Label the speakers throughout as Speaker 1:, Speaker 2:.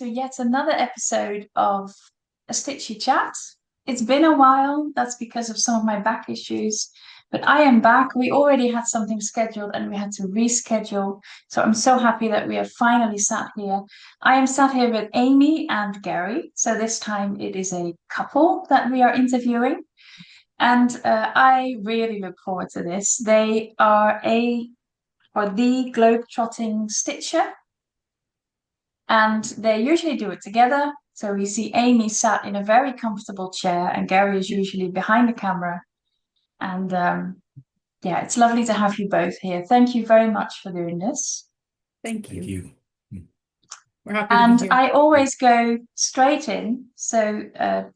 Speaker 1: yet another episode of a Stitchy Chat. It's been a while, that's because of some of my back issues, but I am back. We already had something scheduled and we had to reschedule. So I'm so happy that we have finally sat here. I am sat here with Amy and Gary. So this time it is a couple that we are interviewing. And I really look forward to this. They are the globe-trotting stitcher, and they usually do it together. So we see Amy sat in a very comfortable chair, and Gary is usually behind the camera. And yeah, it's lovely to have you both here. Thank you very much for doing this.
Speaker 2: Thank
Speaker 3: Thank
Speaker 2: you.
Speaker 3: you.
Speaker 2: We're happy to be
Speaker 1: And
Speaker 2: here.
Speaker 1: I always go straight in. So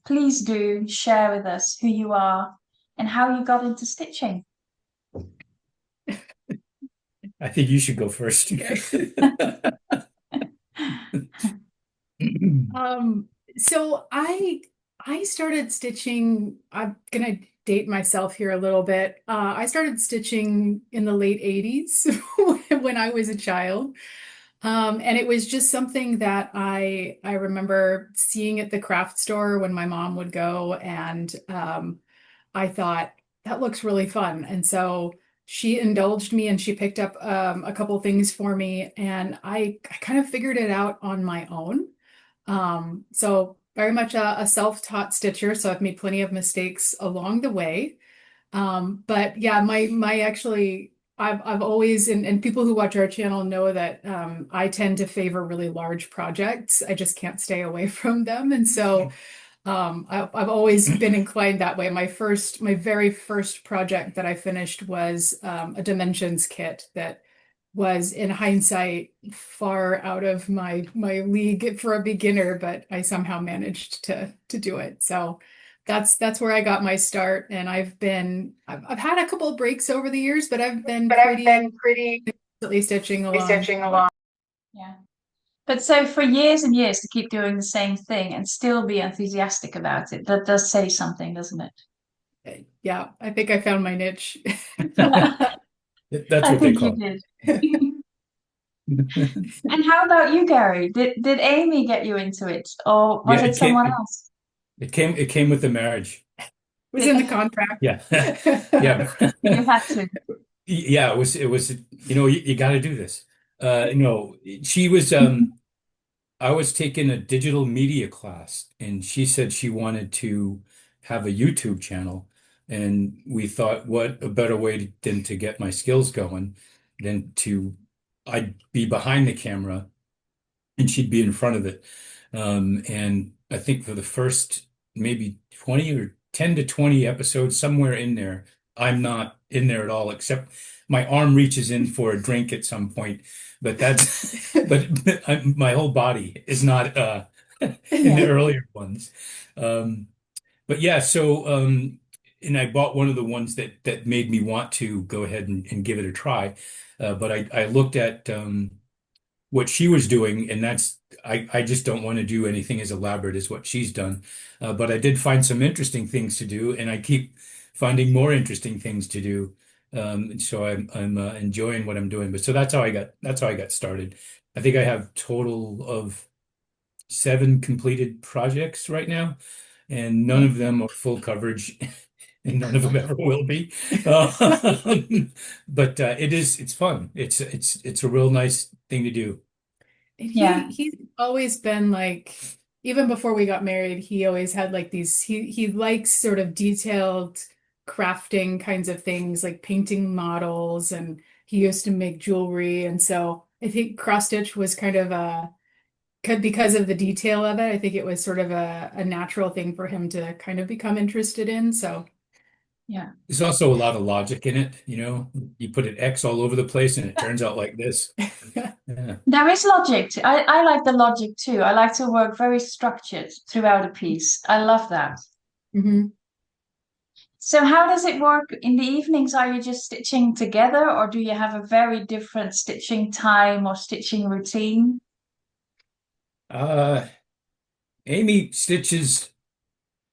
Speaker 1: please do share with us who you are and how you got into stitching.
Speaker 3: I think you should go first.
Speaker 2: So I started stitching. I'm gonna date myself here a little bit. I started stitching in the late 80s when I was a child. And it was just something that I remember seeing at the craft store when my mom would go, and I thought that looks really fun. And so she indulged me and she picked up a couple things for me, and I kind of figured it out on my own. So very much a self-taught stitcher, so I've made plenty of mistakes along the way. But yeah, my actually I've always and people who watch our channel know that I tend to favor really large projects. I just can't stay away from them. And so I've always been inclined that way. My very first project that I finished was a dimensions kit that was, in hindsight, far out of my league for a beginner, but I somehow managed to do it. So that's where I got my start, and I've had a couple of breaks over the years, but I've been pretty consistently stitching along.
Speaker 1: Yeah. But so for years and years to keep doing the same thing and still be enthusiastic about it, that does say something, doesn't it?
Speaker 2: Yeah, I think I found my niche.
Speaker 3: That's
Speaker 1: I
Speaker 3: what they
Speaker 1: think you
Speaker 3: call
Speaker 1: did.
Speaker 3: it.
Speaker 1: And how about you, Gary? Did Amy get you into it, or
Speaker 3: Yeah,
Speaker 1: was it someone else?
Speaker 3: it came with the marriage.
Speaker 2: Was in the contract.
Speaker 3: Yeah. Yeah.
Speaker 1: You had to.
Speaker 3: Yeah, it was you got to do this. No, she was I was taking a digital media class, and she said she wanted to have a YouTube channel. And we thought, what a better way than to get my skills going than I'd be behind the camera and she'd be in front of it. And I think for the first maybe 20 or 10 to 20 episodes, somewhere in there, I'm not in there at all, except my arm reaches in for a drink at some point. But my whole body is not in the earlier ones. Um, but yeah, and I bought one of the ones that made me want to go ahead and give it a try. But I looked at what she was doing, and I just don't want to do anything as elaborate as what she's done. But I did find some interesting things to do, and I keep finding more interesting things to do. So I'm enjoying what I'm doing. But so that's how I got started. I think I have total of 7 completed projects right now, and none of them are full coverage. And none of them ever will be. But it's fun. It's a real nice thing to do.
Speaker 2: And
Speaker 1: Yeah.
Speaker 2: he's always been like, even before we got married, he always had like these, he likes sort of detailed crafting kinds of things, like painting models, and he used to make jewelry. And so I think cross stitch was kind of because of the detail of it, I think it was sort of a natural thing for him to kind of become interested in. So
Speaker 1: Yeah.
Speaker 3: There's also a lot of logic in it, you know. You put an X all over the place and it turns out like this. Yeah.
Speaker 1: There is logic. I like the logic too. I like to work very structured throughout a piece. I love that.
Speaker 2: Mhm.
Speaker 1: So how does it work in the evenings? Are you just stitching together, or do you have a very different stitching time or stitching routine?
Speaker 3: Uh, Amy stitches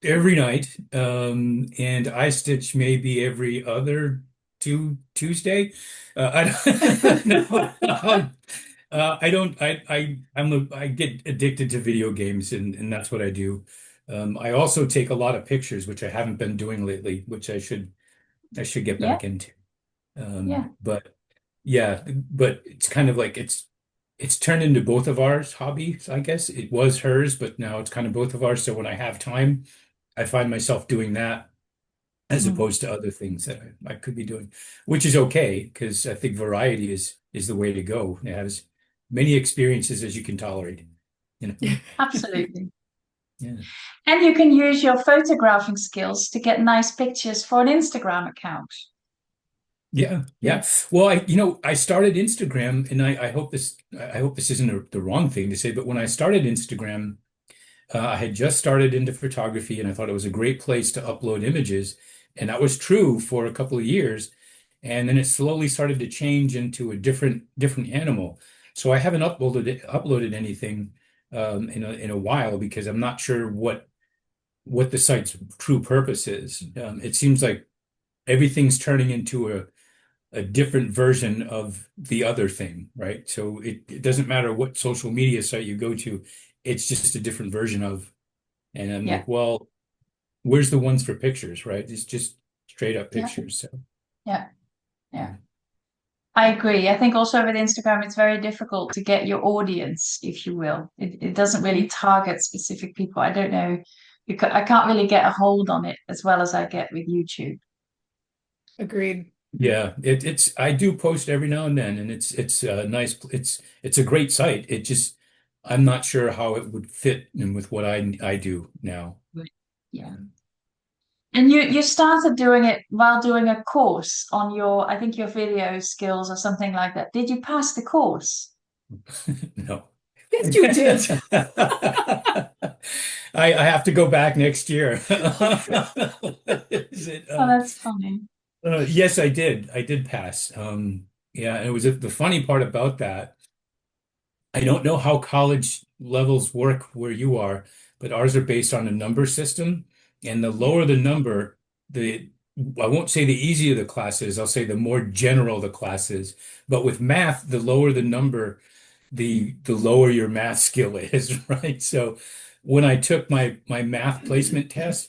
Speaker 3: every night, and I stitch maybe every other Tuesday. I don't know. I don't. I get addicted to video games, and that's what I do. I also take a lot of pictures, which I haven't been doing lately, which I should get
Speaker 1: Yeah,
Speaker 3: back into.
Speaker 1: yeah.
Speaker 3: But yeah, but it's kind of like it's turned into both of ours hobbies, I guess. It was hers, but now it's kind of both of ours. So when I have time, I find myself doing that as
Speaker 1: Mm.
Speaker 3: opposed to other things that I could be doing, which is okay because I think variety is the way to go. It has many experiences as you can tolerate, you know.
Speaker 1: Absolutely.
Speaker 3: Yeah.
Speaker 1: And you can use your photographing skills to get nice pictures for an Instagram account.
Speaker 3: Yeah,
Speaker 2: Yeah.
Speaker 3: yeah. Well, I started Instagram, and I hope this isn't the wrong thing to say, but when I started Instagram, I had just started into photography, and I thought it was a great place to upload images, and that was true for a couple of years, and then it slowly started to change into a different animal. So I haven't uploaded anything in a while because I'm not sure what the site's true purpose is. It seems like everything's turning into a different version of the other thing, right? So it doesn't matter what social media site you go to, it's just a different version of. And I'm
Speaker 1: Yeah,
Speaker 3: like, well, where's the ones for pictures, right? It's just straight up
Speaker 1: yeah,
Speaker 3: pictures. So
Speaker 1: yeah, yeah.
Speaker 3: yeah.
Speaker 1: I agree. I think also with Instagram, it's very difficult to get your audience, if you will. It doesn't really target specific people. I don't know. I can't really get a hold on it as well as I get with YouTube.
Speaker 2: Agreed.
Speaker 3: Yeah, I do post every now and then, and it's nice. It's a great site. It just I'm not sure how it would fit in with what I do now.
Speaker 1: Right. Yeah. And you started doing it while doing a course on your, I think your video skills or something like that. Did you pass the course?
Speaker 3: No.
Speaker 2: Yes, you did.
Speaker 3: I have to go back next year. Is it,
Speaker 1: Oh, that's funny.
Speaker 3: yes, I did. I did pass. Yeah, and it was the funny part about that. I don't know how college levels work where you are, but ours are based on a number system. And the
Speaker 1: Yeah.
Speaker 3: lower the number, the I won't say the easier the class is, I'll say the more general the class is. But with math, the lower the number, the lower your math skill is, right? So when I took my math placement test,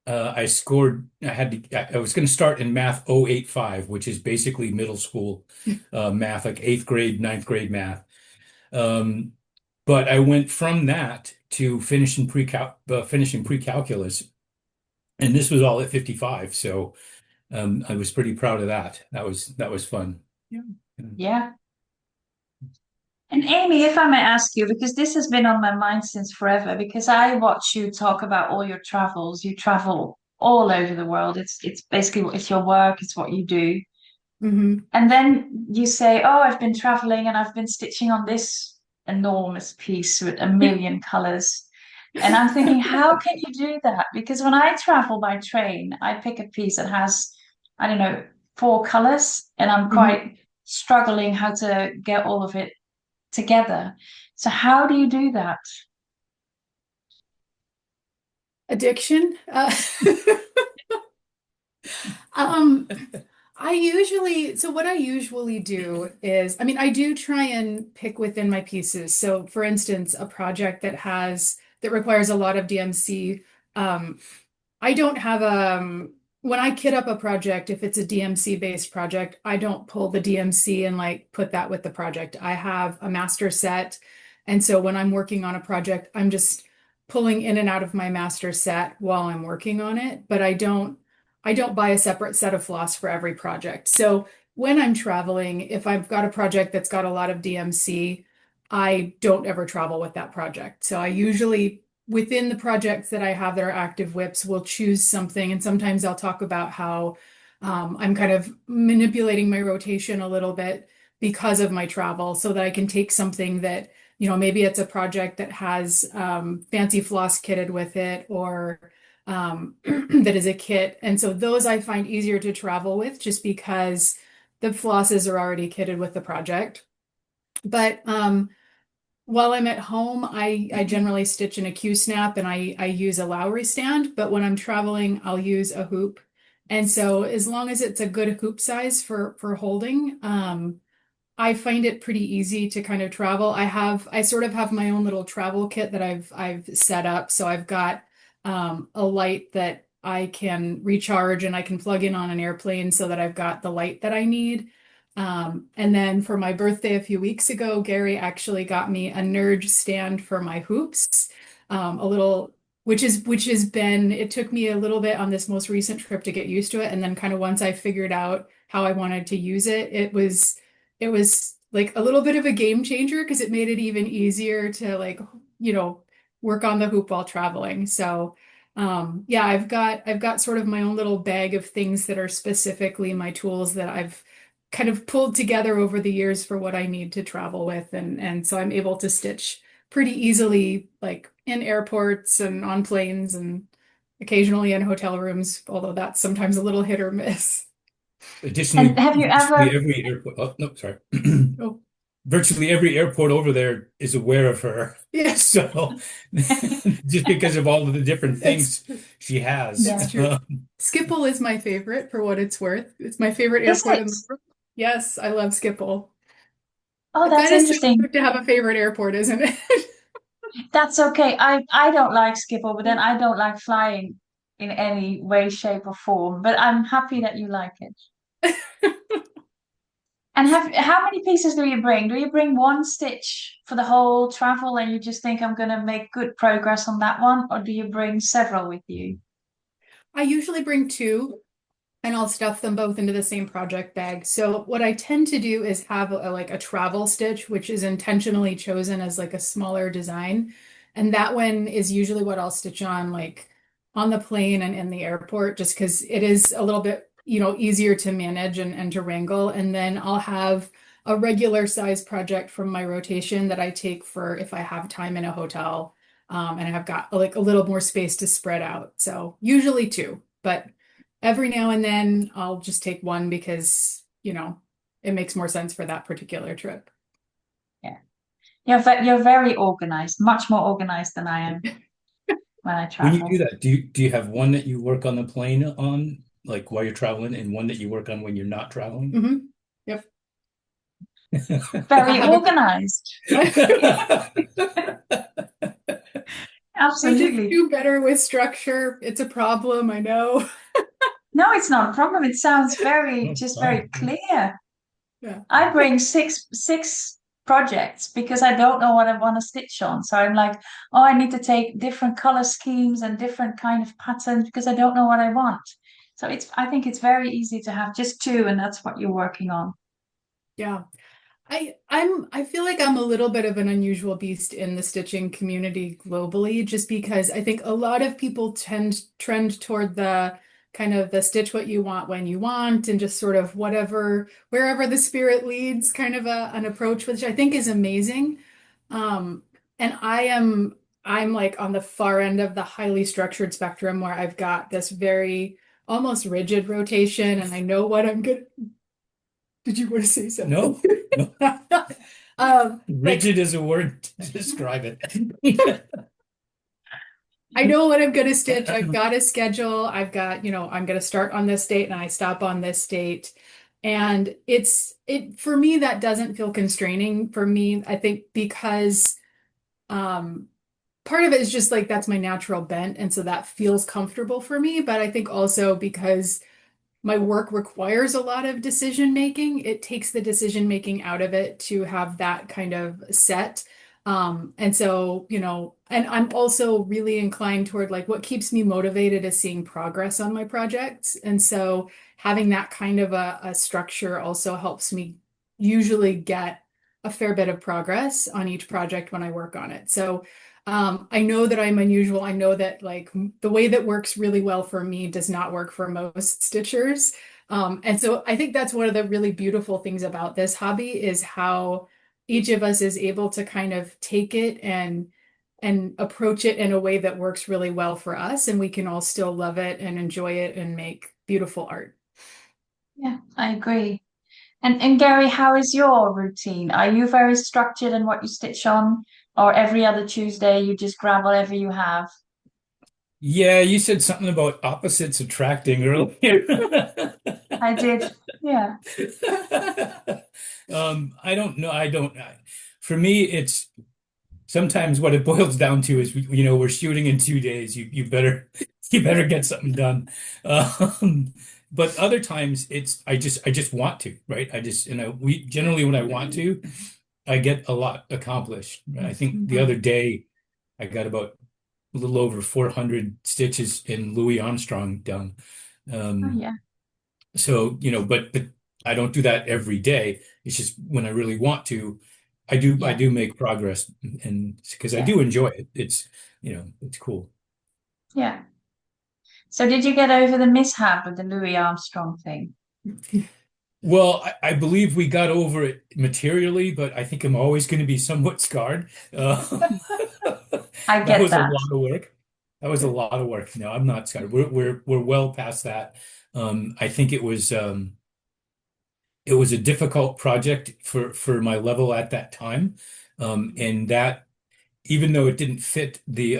Speaker 3: I was going to start in math 085, which is basically middle school math, like eighth grade, ninth grade math. Um, but I went from that to finishing pre-calculus, and this was all at 55. So I was pretty proud of that. That was fun. Yeah.
Speaker 1: Yeah. And Amy, if I may ask you, because this has been on my mind since forever, because I watch you talk about all your travels. You travel all over the world. It's basically it's your work, it's what you do.
Speaker 2: Hmm.
Speaker 1: And then you say, "Oh, I've been traveling and I've been stitching on this enormous piece with a million colors." And I'm thinking, how can you do that? Because when I travel by train, I pick a piece that has, I don't know, four colors, and I'm
Speaker 2: Hmm.
Speaker 1: quite struggling how to get all of it together. So how do you do that?
Speaker 2: Addiction. Um, so what I usually do is, I mean, I do try and pick within my pieces. So for instance, a project that requires a lot of DMC, um, I don't have when I kit up a project, if it's a DMC based project, I don't pull the DMC and like put that with the project. I have a master set. And so when I'm working on a project, I'm just pulling in and out of my master set while I'm working on it, but I don't buy a separate set of floss for every project. So when I'm traveling, if I've got a project that's got a lot of DMC, I don't ever travel with that project. So I usually within the projects that I have that are active whips, we'll choose something. And sometimes I'll talk about how I'm kind of manipulating my rotation a little bit because of my travel so that I can take something that, maybe it's a project that has fancy floss kitted with it or that is a kit. And so those I find easier to travel with just because the flosses are already kitted with the project. But while I'm at home, I generally stitch in a Q-snap and I use a Lowry stand, but when I'm traveling, I'll use a hoop. And so as long as it's a good hoop size for holding, I find it pretty easy to kind of travel. I sort of have my own little travel kit that I've set up. So I've got a light that I can recharge and I can plug in on an airplane so that I've got the light that I need. And then for my birthday a few weeks ago, Gary actually got me a Nerd stand for my hoops. A little which has been, it took me a little bit on this most recent trip to get used to it. And then kind of once I figured out how I wanted to use it, it was like a little bit of a game changer because it made it even easier to like, you know, work on the hoop while traveling. So yeah, I've got sort of my own little bag of things that are specifically my tools that I've kind of pulled together over the years for what I need to travel with. And so I'm able to stitch pretty easily, like in airports and on planes and occasionally in hotel rooms, although that's sometimes a little hit or miss.
Speaker 1: And
Speaker 3: Additionally,
Speaker 1: have you
Speaker 3: virtually
Speaker 1: ever,
Speaker 3: every airport, oh, no, sorry.
Speaker 2: Oh,
Speaker 3: Virtually every airport over there is aware of her.
Speaker 2: yeah,
Speaker 3: So just because of all of the different
Speaker 2: that's
Speaker 3: things she has.
Speaker 1: yeah,
Speaker 2: that's true. Schiphol is my favorite for what it's worth. It's my favorite
Speaker 1: is
Speaker 2: airport in
Speaker 1: it?
Speaker 2: the world. Yes, I love Schiphol.
Speaker 1: Oh,
Speaker 2: That
Speaker 1: that's
Speaker 2: is so
Speaker 1: interesting.
Speaker 2: weird to have a favorite airport, isn't it?
Speaker 1: That's okay. I don't like Skipper, but then I don't like flying in any way, shape, or form. But I'm happy that you like it. And have how many pieces do you bring? Do you bring one stitch for the whole travel and you just think I'm gonna make good progress on that one, or do you bring several with you?
Speaker 2: I usually bring two and I'll stuff them both into the same project bag. So what I tend to do is have like a travel stitch, which is intentionally chosen as like a smaller design. And that one is usually what I'll stitch on like on the plane and in the airport, just because it is a little bit, easier to manage and to wrangle. And then I'll have a regular size project from my rotation that I take for if I have time in a hotel. And I've got like a little more space to spread out. So usually two, but every now and then I'll just take one because, it makes more sense for that particular trip.
Speaker 1: Yeah. You're very organized, much more organized than I am when I
Speaker 3: When you do
Speaker 1: travel.
Speaker 3: that, do you have one that you work on the plane on, like while you're traveling, and one that you work on when you're not traveling?
Speaker 2: Yep. I
Speaker 1: Very
Speaker 2: have a
Speaker 1: organized.
Speaker 2: I just
Speaker 1: Absolutely.
Speaker 2: do better with structure. It's a problem, I know.
Speaker 1: No, it's not a problem. It sounds very,
Speaker 3: No,
Speaker 1: just very
Speaker 3: fine.
Speaker 1: clear.
Speaker 2: Yeah.
Speaker 1: I bring six projects because I don't know what I want to stitch on. So I'm like, oh, I need to take different color schemes and different kind of patterns because I don't know what I want. So I think it's very easy to have just two, and that's what you're working on.
Speaker 2: Yeah. I feel like I'm a little bit of an unusual beast in the stitching community globally, just because I think a lot of people trend toward the kind of the stitch what you want when you want and just sort of whatever wherever the spirit leads kind of an approach, which I think is amazing. Um, and I'm like on the far end of the highly structured spectrum where I've got this very almost rigid rotation and I know what I'm good. Did you want to say something?
Speaker 3: No, no.
Speaker 2: Like
Speaker 3: Rigid is a word to describe it.
Speaker 2: I know what I'm gonna stitch. I've got a schedule. I've got, I'm gonna start on this date and I stop on this date. And it for me that doesn't feel constraining for me, I think because um part of it is just like that's my natural bent and so that feels comfortable for me, but I think also because my work requires a lot of decision making. It takes the decision making out of it to have that kind of set. And so, and I'm also really inclined toward like what keeps me motivated is seeing progress on my projects. And so having that kind of a structure also helps me usually get a fair bit of progress on each project when I work on it. So I know that I'm unusual. I know that like the way that works really well for me does not work for most stitchers. And so I think that's one of the really beautiful things about this hobby is how each of us is able to kind of take it and approach it in a way that works really well for us, and we can all still love it and enjoy it and make beautiful art.
Speaker 1: Yeah, I agree. And Gary, how is your routine? Are you very structured in what you stitch on, or every other Tuesday you just grab whatever you have?
Speaker 3: Yeah, you said something about opposites attracting earlier.
Speaker 1: I did. Yeah.
Speaker 3: I don't know. For me, it's sometimes what it boils down to is, we're shooting in 2 days. You better you better get something done. Um, but other times I just want to, right? We generally when I want to, I get a lot accomplished. Right? I think the
Speaker 2: Mhm.
Speaker 3: other day I got about a little over 400 stitches in Louis Armstrong done.
Speaker 1: Oh,
Speaker 3: Um,
Speaker 1: yeah.
Speaker 3: so, but I don't do that every day. It's just when I really want to, I
Speaker 1: Yeah.
Speaker 3: do make progress, and because I
Speaker 1: Yeah.
Speaker 3: do enjoy it. It's cool.
Speaker 1: Yeah. So did you get over the mishap with the Louis Armstrong thing?
Speaker 3: Well, I believe we got over it materially, but I think I'm always going to be somewhat scarred.
Speaker 1: I
Speaker 3: That
Speaker 1: get
Speaker 3: was a
Speaker 1: that.
Speaker 3: lot of work. That was a lot of work. No, I'm not scarred. We're well past that. I think it was a difficult project for my level at that time. And that even though it didn't fit the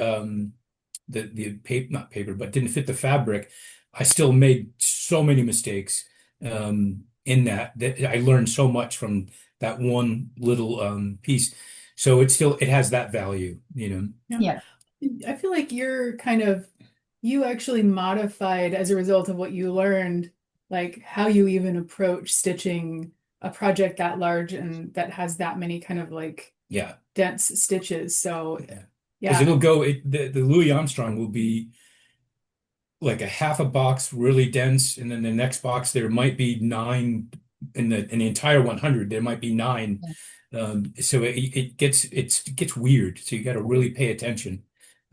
Speaker 3: paper, not paper, but didn't fit the fabric, I still made so many mistakes in that I learned so much from that one little piece. So it has that value, you know.
Speaker 2: Yeah.
Speaker 1: Yeah.
Speaker 2: I feel like you actually modified as a result of what you learned, like how you even approach stitching a project that large and that has that many kind of like
Speaker 3: Yeah.
Speaker 2: dense stitches. So
Speaker 3: Yeah. Because
Speaker 2: yeah.
Speaker 3: the Louis Armstrong will be like a half a box really dense, and then the next box there might be nine in the entire 100, there might be nine.
Speaker 1: Yeah.
Speaker 3: So it gets weird. So you got to really pay attention.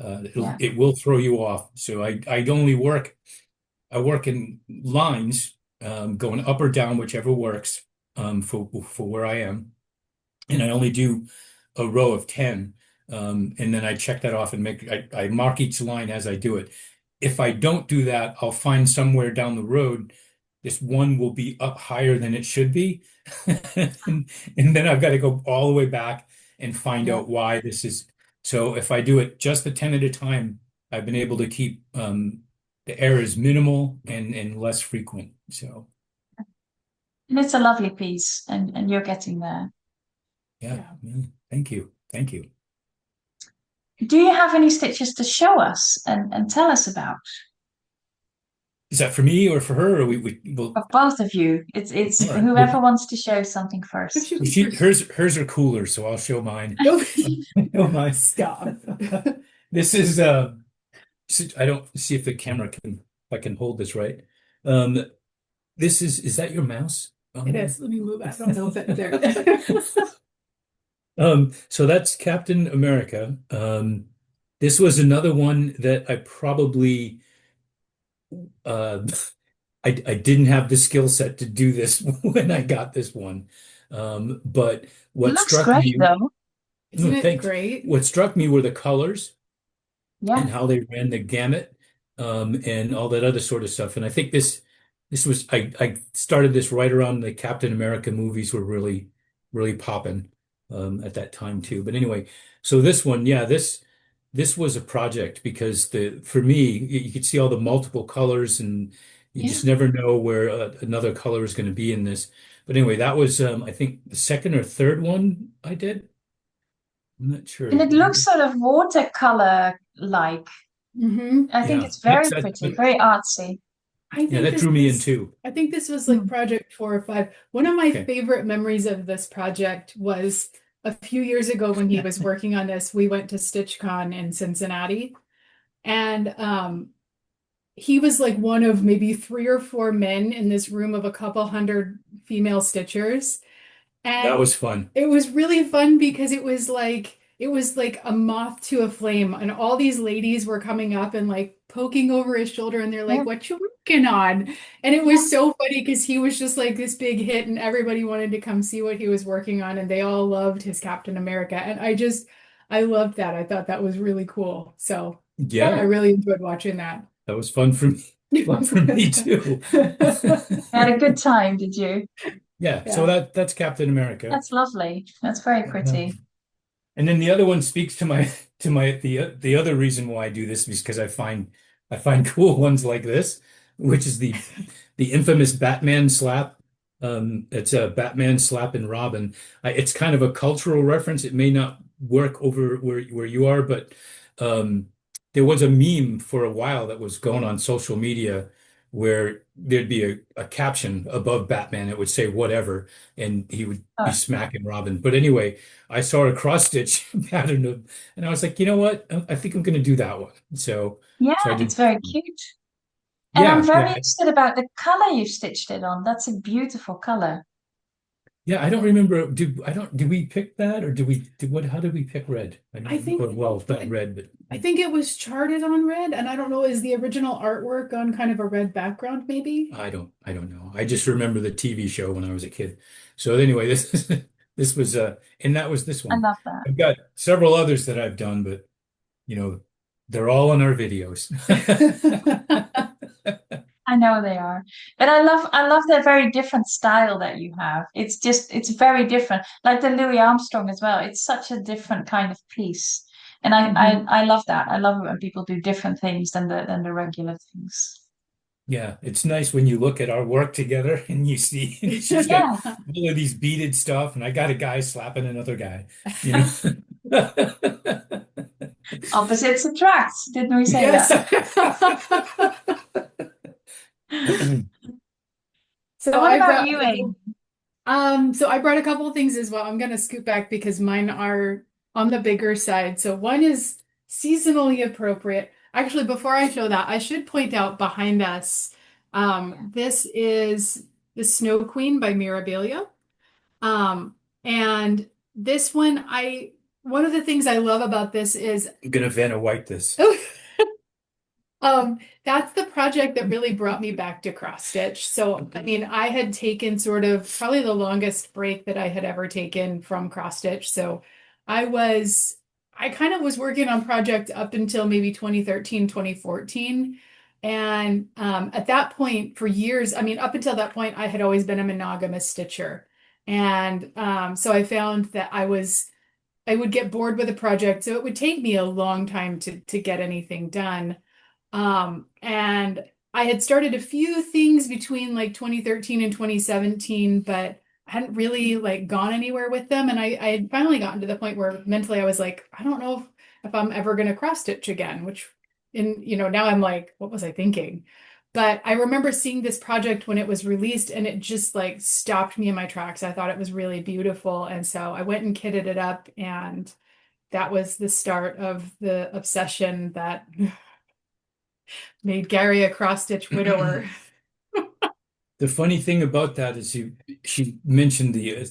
Speaker 1: Yeah.
Speaker 3: It will throw you off. So I work in lines, going up or down, whichever works, for where I am, and I only do a row of 10. And then I check that off and I mark each line as I do it. If I don't do that, I'll find somewhere down the road this one will be up higher than it should be. And then I've got to go all the way back and find
Speaker 1: Yeah.
Speaker 3: out why this is. So if I do it just the 10 at a time, I've been able to keep the errors minimal and less frequent. So
Speaker 1: And it's a lovely piece, and you're getting there.
Speaker 3: yeah,
Speaker 2: Yeah.
Speaker 3: yeah. Thank you. Thank you.
Speaker 1: Do you have any stitches to show us and tell us about?
Speaker 3: Is that for me or for her? Or we well,
Speaker 1: For both of you. It's
Speaker 3: all right. Well,
Speaker 1: whoever wants to show something first.
Speaker 3: hers are cooler, so I'll show mine.
Speaker 2: No,
Speaker 3: Show mine.
Speaker 2: stop.
Speaker 3: This is I don't see if the camera can if I can hold this right. Um this is that your mouse on
Speaker 2: It
Speaker 3: there?
Speaker 2: is. Let me move. I don't know if it there.
Speaker 3: So that's Captain America. This was another one that I probably uh I didn't have the skill set to do this when I got this one. But
Speaker 1: It
Speaker 3: what
Speaker 1: looks
Speaker 3: struck
Speaker 1: great
Speaker 3: me,
Speaker 1: though.
Speaker 2: Isn't
Speaker 3: no,
Speaker 2: it
Speaker 3: thanks.
Speaker 2: great?
Speaker 3: What struck me were the colors and
Speaker 1: Yeah.
Speaker 3: how they ran the gamut, and all that other sort of stuff. And I think this was I started this right around the Captain America movies were really popping at that time too. But anyway, so this one, yeah, this was a project because the for me you could see all the multiple colors and you
Speaker 2: Yeah.
Speaker 3: just never know where another color is going to be in this. But anyway, that was I think the second or third one I did. I'm not
Speaker 1: And
Speaker 3: sure.
Speaker 1: it looks sort of watercolor like.
Speaker 2: Hmm.
Speaker 1: I think
Speaker 3: Yeah,
Speaker 1: it's very
Speaker 3: that,
Speaker 1: pretty, very artsy.
Speaker 2: I
Speaker 3: yeah,
Speaker 2: think
Speaker 3: that
Speaker 2: this
Speaker 3: drew me in
Speaker 2: was
Speaker 3: too.
Speaker 2: I think this was like
Speaker 1: Hmm.
Speaker 2: project 4 or 5. One of my
Speaker 3: Okay.
Speaker 2: favorite memories of this project was a few years ago when he was working on this. We went to StitchCon in Cincinnati, and he was like one of maybe 3 or 4 men in this room of a couple hundred female stitchers.
Speaker 3: That
Speaker 2: And
Speaker 3: was fun.
Speaker 2: it was really fun because it was like a moth to a flame, and all these ladies were coming up and like poking over his shoulder, and they're like,
Speaker 1: Yeah.
Speaker 2: "What you working on?" And it
Speaker 1: Yeah.
Speaker 2: was so funny because he was just like this big hit, and everybody wanted to come see what he was working on, and they all loved his Captain America. And I loved that. I thought that was really cool. So I
Speaker 3: Yeah,
Speaker 1: Yeah.
Speaker 2: really enjoyed watching that.
Speaker 3: that was fun for me. Fun for me too.
Speaker 1: Had a good time, did you?
Speaker 3: Yeah, so
Speaker 2: Yeah.
Speaker 3: that's Captain America.
Speaker 1: That's lovely. That's very
Speaker 3: Uh,
Speaker 1: pretty.
Speaker 3: and then the other one speaks to my the other reason why I do this is because I find cool ones like this, which is the infamous Batman slap. It's a Batman slapping Robin. It's kind of a cultural reference. It may not work over where you are, but um, there was a meme for a while that was going on social media where there'd be a caption above Batman. It would say whatever, and he would be
Speaker 1: Oh,
Speaker 3: smacking Robin. But anyway, I saw a cross stitch pattern of, and I was like, you know what? I think I'm going to do that one.
Speaker 1: yeah,
Speaker 3: So I
Speaker 1: it's
Speaker 3: did.
Speaker 1: very cute. And I'm
Speaker 3: Yeah,
Speaker 1: very
Speaker 3: yeah.
Speaker 1: interested about the color you stitched it on. That's a beautiful color.
Speaker 3: Yeah, I don't remember. Did we pick that or how did we pick red? I
Speaker 2: I
Speaker 3: don't, or
Speaker 2: think
Speaker 3: well, not red, but
Speaker 2: I think it was charted on red, and I don't know, is the original artwork on kind of a red background, maybe?
Speaker 3: I don't know. I just remember the TV show when I was a kid. So anyway, this was and that was this
Speaker 1: I
Speaker 3: one.
Speaker 1: love that.
Speaker 3: I've got several others that I've done, but you know, they're all in our videos.
Speaker 1: I know they are. But I love the very different style that you have. It's very different. Like the Louis Armstrong as well. It's such a different kind of piece. And I I,
Speaker 2: Mhm.
Speaker 1: I love that. I love it when people do different things than the regular things.
Speaker 3: Yeah, it's nice when you look at our work together and you see she's got
Speaker 1: Yeah.
Speaker 3: all of these beaded stuff, and I got a guy slapping another guy, you know.
Speaker 1: Opposites attract. Didn't we say
Speaker 2: Yes.
Speaker 1: that?
Speaker 2: So
Speaker 1: And what
Speaker 2: I
Speaker 1: about
Speaker 2: brought
Speaker 1: you, Amy?
Speaker 2: so I brought a couple of things as well. I'm gonna scoot back because mine are on the bigger side. So one is seasonally appropriate. Actually, before I show that, I should point out behind us, this is the Snow Queen by Mirabilia. Um, and this one, one of the things I love about this is
Speaker 3: I'm gonna Vanna White this.
Speaker 2: That's the project that really brought me back to cross stitch. So, I mean, I had taken sort of probably the longest break that I had ever taken from cross stitch. So I kind of was working on project up until maybe 2013, 2014. And at that point, for years, I mean, up until that point, I had always been a monogamous stitcher. And so I found that I would get bored with a project. So it would take me a long time to get anything done. And I had started a few things between like 2013 and 2017, but I hadn't really like gone anywhere with them. And I had finally gotten to the point where mentally I was like, I don't know if I'm ever going to cross stitch again, which now I'm like, what was I thinking? But I remember seeing this project when it was released and it just like stopped me in my tracks. I thought it was really beautiful. And so I went and kitted it up, and that was the start of the obsession that made Gary a cross-stitch widower.
Speaker 3: The funny thing about that is she mentioned the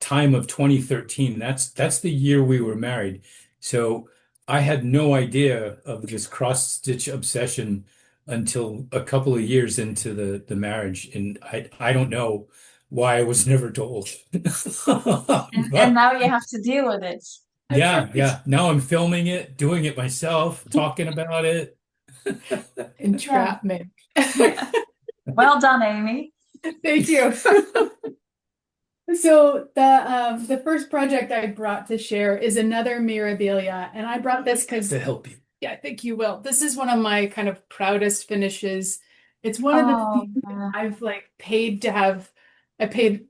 Speaker 3: time of 2013. That's the year we were married. So I had no idea of this cross stitch obsession until a couple of years into the marriage, and I don't know why I was never told.
Speaker 1: And
Speaker 3: But
Speaker 1: now you have to deal with it.
Speaker 2: That's
Speaker 3: yeah,
Speaker 2: right.
Speaker 3: yeah. Now I'm filming it, doing it myself, talking about it.
Speaker 1: Yeah.
Speaker 2: Entrapment.
Speaker 1: Well done, Amy.
Speaker 2: Thank you. So the first project I brought to share is another Mirabilia, and I brought this because
Speaker 3: To help you.
Speaker 2: yeah, I think you will. This is one of my kind of proudest finishes. It's one of the
Speaker 1: Oh,
Speaker 2: things
Speaker 1: yeah.
Speaker 2: I've like paid to have. I paid.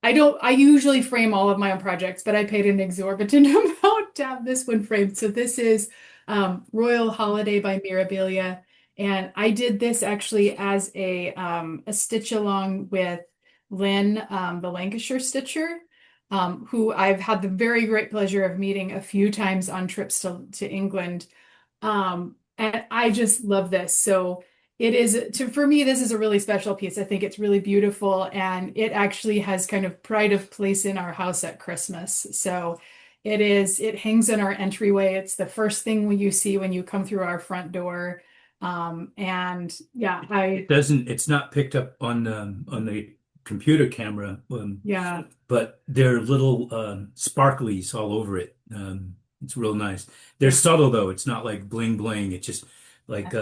Speaker 2: I usually frame all of my own projects, but I paid an exorbitant amount to have this one framed. So this is Royal Holiday by Mirabilia. And I did this actually as a stitch along with Lynn, the Lancashire stitcher, who I've had the very great pleasure of meeting a few times on trips to England. And I just love this. So for me, this is a really special piece. I think it's really beautiful, and it actually has kind of pride of place in our house at Christmas. So it hangs in our entryway. It's the first thing you see when you come through our front door. And yeah,
Speaker 3: It's not picked up on the computer camera,
Speaker 2: yeah.
Speaker 3: but there are little sparklies all over it. It's real nice. They're
Speaker 2: Yeah.
Speaker 3: subtle though. It's not like bling bling. It's just like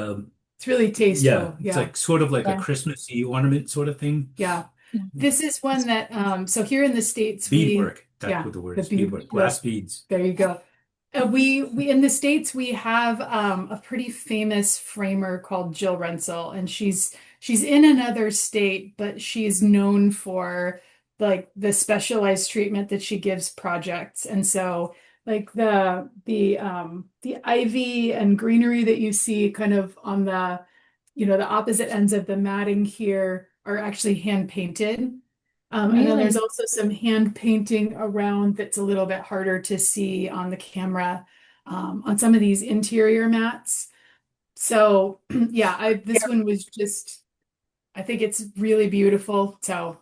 Speaker 2: It's really
Speaker 3: yeah,
Speaker 2: tasteful.
Speaker 3: it's
Speaker 2: Yeah.
Speaker 3: like sort of like a
Speaker 1: Yeah.
Speaker 3: Christmassy ornament sort of thing.
Speaker 2: Yeah.
Speaker 1: Yeah.
Speaker 2: This is one that so here in the States
Speaker 3: Beadwork. That's
Speaker 2: yeah,
Speaker 3: what the word
Speaker 2: the
Speaker 3: is. Beadwork. Glass beads.
Speaker 2: there you go. We in the States we have a pretty famous framer called Jill Rensel, and she's in another state, but she's known for like the specialized treatment that she gives projects. And so like the ivy and greenery that you see kind of on the, the opposite ends of the matting here are actually hand painted. And then there's
Speaker 1: Really
Speaker 2: also some hand painting around that's a little bit harder to see on the camera, on some of these interior mats. So yeah, this one was just, I think it's really beautiful. So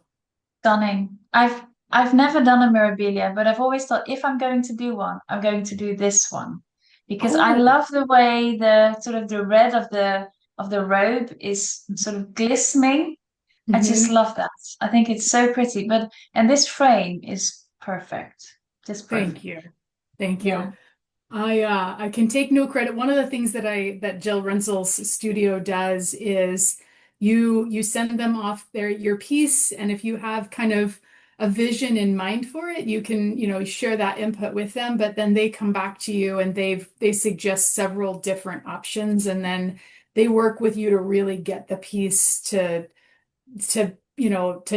Speaker 1: stunning. I've never done a Mirabilia, but I've always thought if I'm going to do one, I'm going to do this one because I
Speaker 2: oh,
Speaker 1: love the way the sort of the red of the robe is sort of glistening. I just
Speaker 2: mhm.
Speaker 1: love that. I think it's so pretty. And this frame is perfect. Just
Speaker 2: Thank
Speaker 1: perfect.
Speaker 2: you. Thank you.
Speaker 1: Yeah.
Speaker 2: I can take no credit. One of the things that Jill Rensel's studio does is you send them off your piece, and if you have kind of a vision in mind for it, you can, share that input with them, but then they come back to you and they suggest several different options, and then they work with you to really get the piece to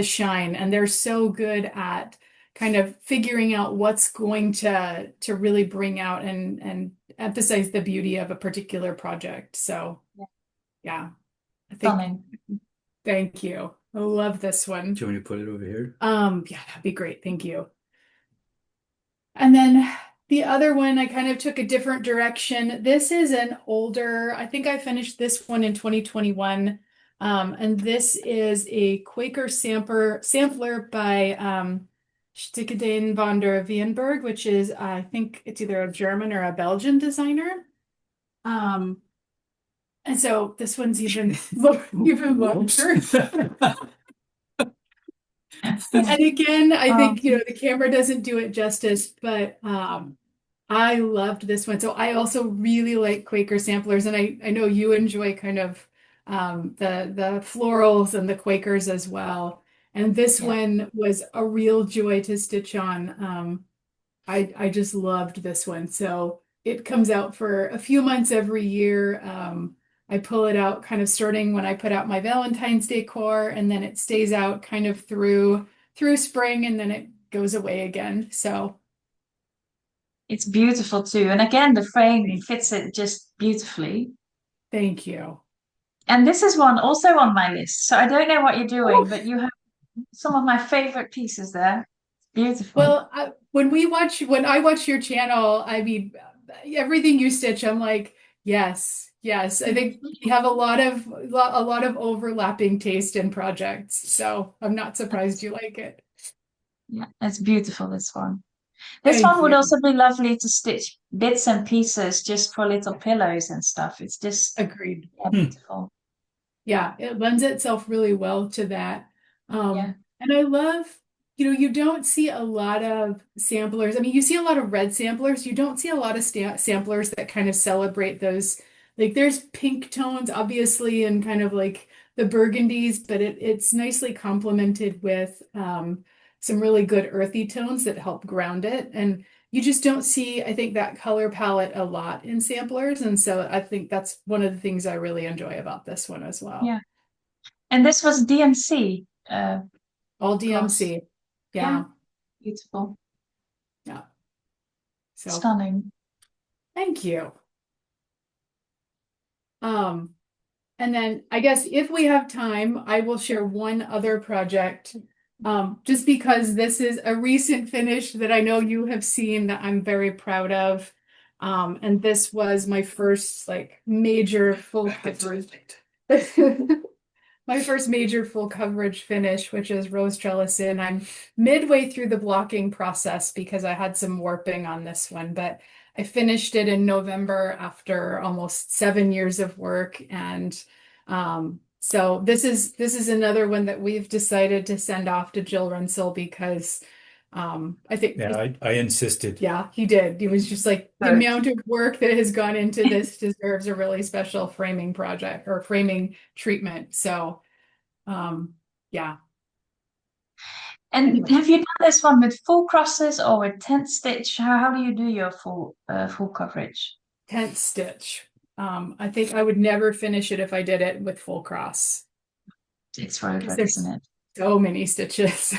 Speaker 2: shine. And they're so good at kind of figuring out what's going to really bring out and emphasize the beauty of a particular project. So
Speaker 1: Yeah.
Speaker 2: yeah, I think
Speaker 1: Stunning.
Speaker 2: thank you. I love this one.
Speaker 3: Do you want me to put it over here?
Speaker 2: Yeah, that'd be great. Thank you. And then the other one, I kind of took a different direction. This is an older, I think I finished this one in 2021. And this is a Quaker sampler by Stickedane van der Wienberg, which is, I think it's either a German or a Belgian designer. Um, and so this one's even, even larger. And again, I
Speaker 1: Oh,
Speaker 2: think, the camera doesn't do it justice, but I loved this one. So I also really like Quaker samplers, and I know you enjoy kind of the florals and the Quakers as well. And this
Speaker 1: yeah.
Speaker 2: one was a real joy to stitch on. I just loved this one. So it comes out for a few months every year. I pull it out kind of starting when I put out my Valentine's Day core, and then it stays out kind of through spring, and then it goes away again. So
Speaker 1: It's beautiful too. And again, the frame
Speaker 2: thank
Speaker 1: fits it just beautifully.
Speaker 2: thank you.
Speaker 1: And this is one also on my list. So I don't know what you're
Speaker 2: Oh,
Speaker 1: doing, but you have some of my favorite pieces there. Beautiful.
Speaker 2: well, when I watch your channel, I mean, everything you stitch, I'm like, yes, yes. I think we have a lot of overlapping taste in projects, so I'm not surprised you like it.
Speaker 1: Yeah, it's beautiful, this one. This
Speaker 2: Thank
Speaker 1: one would
Speaker 2: you.
Speaker 1: also be lovely to stitch bits and pieces just for little pillows and stuff. It's just,
Speaker 2: Agreed.
Speaker 1: yeah,
Speaker 3: Hmm.
Speaker 1: beautiful.
Speaker 2: Yeah, it lends itself really well to that.
Speaker 1: Yeah.
Speaker 2: And I love, you don't see a lot of samplers. I mean, you see a lot of red samplers. You don't see a lot of samplers that kind of celebrate those. Like there's pink tones, obviously, and kind of like the burgundies, but it's nicely complemented with some really good earthy tones that help ground it. And you just don't see, I think, that color palette a lot in samplers. And so I think that's one of the things I really enjoy about this one as well.
Speaker 1: Yeah. And this was DMC
Speaker 2: All
Speaker 1: gloss.
Speaker 2: DMC.
Speaker 1: Yeah,
Speaker 2: Yeah.
Speaker 1: beautiful.
Speaker 2: Yeah. So
Speaker 1: Stunning.
Speaker 2: thank you. Um, and then I guess if we have time, I will share one other project. Just because this is a recent finish that I know you have seen that I'm very proud of. And this was my first like major full coverage. My first major full coverage finish, which is rose trellis in. I'm midway through the blocking process because I had some warping on this one, but I finished it in November after almost 7 years of work. And so this is another one that we've decided to send off to Jill Runsell because I think
Speaker 3: Yeah, I insisted.
Speaker 2: yeah, he did. He was just like the
Speaker 1: Good.
Speaker 2: amount of work that has gone into this deserves a really special framing project or framing treatment. So, yeah.
Speaker 1: And
Speaker 2: Anyway,
Speaker 1: have you done this one with full crosses or with tent stitch? How do you do your full coverage?
Speaker 2: tent stitch. I think I would never finish it if I did it with full cross.
Speaker 1: It's
Speaker 2: because
Speaker 1: forever,
Speaker 2: there's
Speaker 1: doesn't it?
Speaker 2: so many stitches.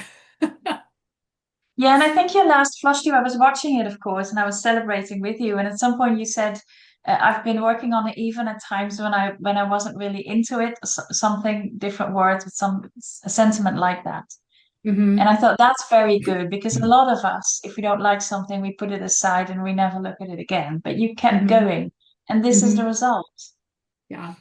Speaker 1: Yeah, and I think your last Flosstube, I was watching it, of course, and I was celebrating with you. And at some point, you said, "I've been working on it even at times when I wasn't really into it." Something different words with some a sentiment like that. And
Speaker 2: Hmm.
Speaker 1: I thought that's very good because a lot of us, if we don't like something, we put it aside and we never look at it again. But you kept
Speaker 2: Hmm.
Speaker 1: going, and this is the
Speaker 2: Hmm.
Speaker 1: result.
Speaker 2: Yeah.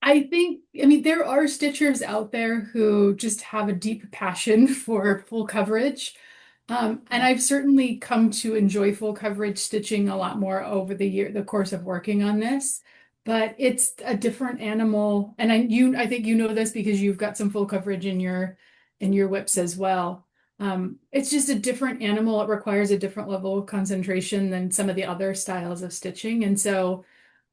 Speaker 2: I think, I mean, there are stitchers out there who just have a deep passion for full coverage. And
Speaker 1: Yeah,
Speaker 2: I've certainly come to enjoy full coverage stitching a lot more over the course of working on this. But it's a different animal. And I think you know this because you've got some full coverage in your whips as well. It's just a different animal. It requires a different level of concentration than some of the other styles of stitching. And so,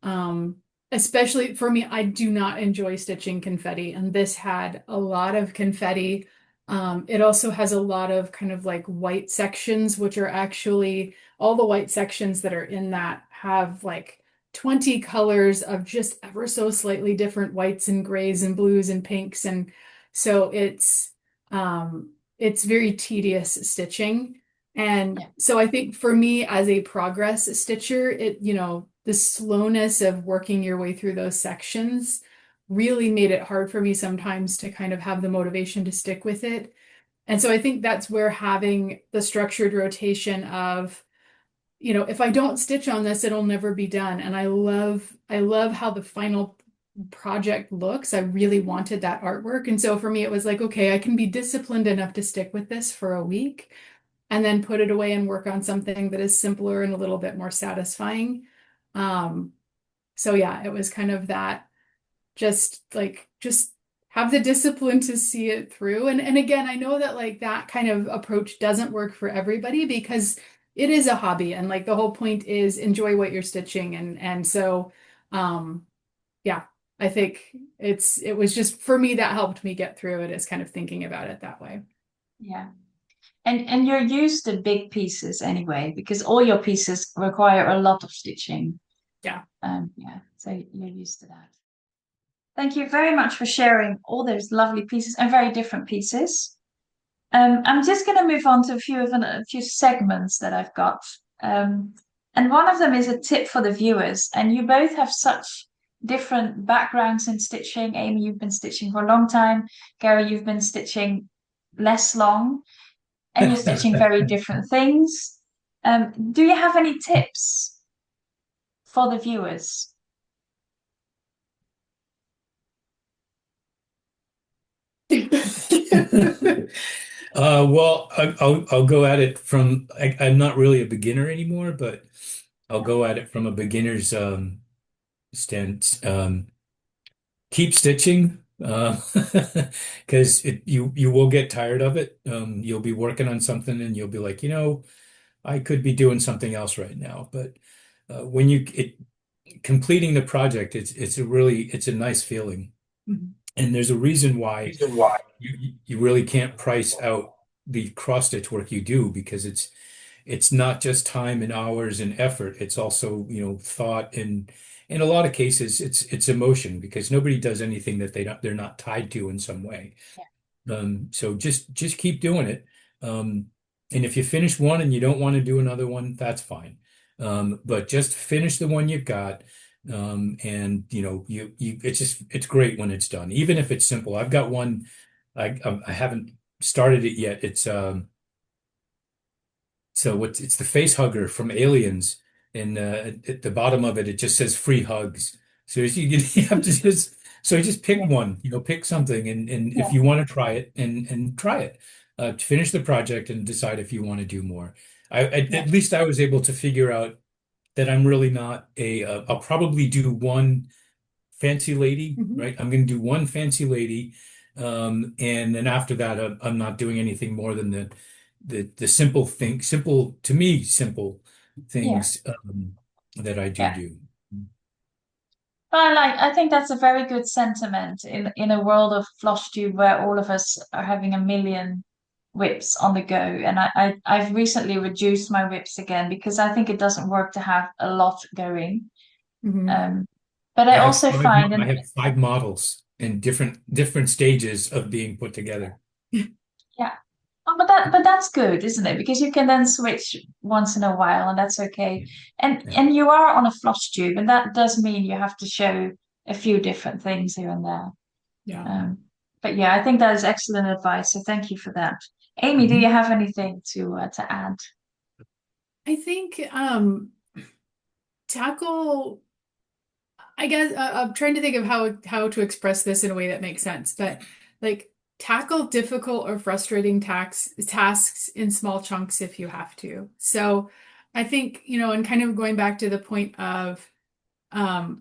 Speaker 2: um, especially for me, I do not enjoy stitching confetti, and this had a lot of confetti. It also has a lot of kind of like white sections, which are actually all the white sections that are in that have like 20 colors of just ever so slightly different whites and grays and blues and pinks. And so it's very tedious stitching. And
Speaker 1: yeah,
Speaker 2: so I think for me as a progress stitcher, the slowness of working your way through those sections really made it hard for me sometimes to kind of have the motivation to stick with it. And so I think that's where having the structured rotation of, if I don't stitch on this, it'll never be done. And I love how the final project looks. I really wanted that artwork. And so for me, it was like, okay, I can be disciplined enough to stick with this for a week and then put it away and work on something that is simpler and a little bit more satisfying. Um, so yeah, it was kind of that just have the discipline to see it through. And again, I know that like that kind of approach doesn't work for everybody because it is a hobby and like the whole point is enjoy what you're stitching and so um yeah, I think it was just for me that helped me get through it is kind of thinking about it that way.
Speaker 1: yeah. And you're used to big pieces anyway, because all your pieces require a lot of stitching.
Speaker 2: Yeah.
Speaker 1: Yeah, so you're used to that. Thank you very much for sharing all those lovely pieces and very different pieces. I'm just going to move on to a few segments that I've got. Um, and one of them is a tip for the viewers. And you both have such different backgrounds in stitching. Amy, you've been stitching for a long time. Gary, you've been stitching less long, and you're stitching very different things. Do you have any tips for the viewers?
Speaker 3: Well, I'll go at it from I'm not really a beginner anymore, but I'll go at it from a beginner's stance. Keep stitching, because you will get tired of it. You'll be working on something and you'll be like, I could be doing something else right now. But when completing the project, it's a nice feeling.
Speaker 2: Mhm.
Speaker 3: And there's a reason why you really can't price out the cross stitch work you do because it's not just time and hours and effort. It's also, thought and in a lot of cases it's emotion because nobody does anything that they're not tied to in some way. So just keep doing it. Um, and if you finish one and you don't want to do another one, that's fine. But just finish the one you've got. And it's great when it's done, even if it's simple. I've got one, I haven't started it yet. It's the face hugger from Aliens, and at the bottom of it, it just says free hugs. So you have to just pick
Speaker 1: Yeah,
Speaker 3: one, pick something, and if
Speaker 1: yeah,
Speaker 3: you want to try it, and try it, finish the project and decide if you want to do more.
Speaker 1: yeah.
Speaker 3: At least I was able to figure out that I'm really not I'll probably do one fancy lady,
Speaker 2: Mhm.
Speaker 3: right? I'm going to do one fancy lady, and then after that, I'm not doing anything more than the simple to me, simple
Speaker 1: Yeah.
Speaker 3: things that I
Speaker 1: Yeah.
Speaker 3: do.
Speaker 1: I think that's a very good sentiment in a world of Flosstube where all of us are having a million whips on the go. And I've recently reduced my whips again because I think it doesn't work to have a lot going.
Speaker 2: Mhm.
Speaker 1: Um, but I also find,
Speaker 3: I
Speaker 1: and
Speaker 3: have five models. in different stages of being put together.
Speaker 1: Yeah. Oh, but that's good, isn't it? Because you can then switch once in a while, and that's okay.
Speaker 3: Yeah. Yeah.
Speaker 1: And you are on a floss tube, and that does mean you have to show a few different things here and there.
Speaker 2: Yeah.
Speaker 1: Um, but yeah, I think that is excellent advice. So thank you for that. Amy, do you
Speaker 3: Mhm.
Speaker 1: have anything to add?
Speaker 2: I think tackle I guess I'm trying to think of how to express this in a way that makes sense, but like tackle difficult or frustrating tasks in small chunks if you have to. So I think, and kind of going back to the point of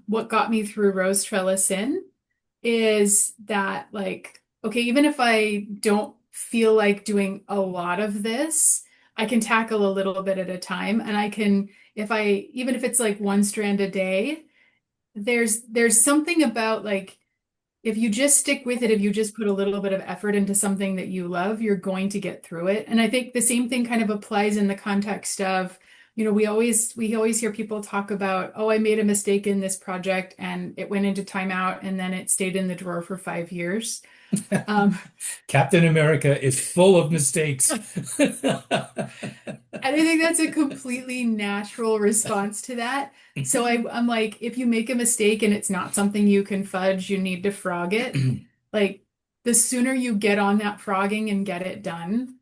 Speaker 2: what got me through Rose Trellis In is that like, okay, even if I don't feel like doing a lot of this, I can tackle a little bit at a time, and I can, even if it's like one strand a day, there's something about like if you just stick with it, if you just put a little bit of effort into something that you love, you're going to get through it. And I think the same thing kind of applies in the context of, we always hear people talk about, oh, I made a mistake in this project and it went into timeout and then it stayed in the drawer for 5 years. Um,
Speaker 3: Captain America is full of mistakes.
Speaker 2: And I think that's a completely natural response to that. So I'm like, if you make a mistake and it's not something you can fudge, you need to frog it. Like, the sooner you get on that frogging and get it done,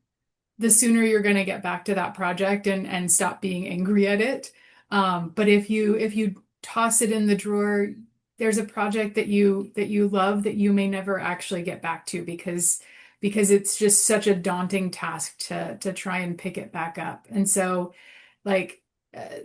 Speaker 2: the sooner you're going to get back to that project and stop being angry at it. But if you toss it in the drawer, there's a project that you love that you may never actually get back to because it's just such a daunting task to try and pick it back up. And so like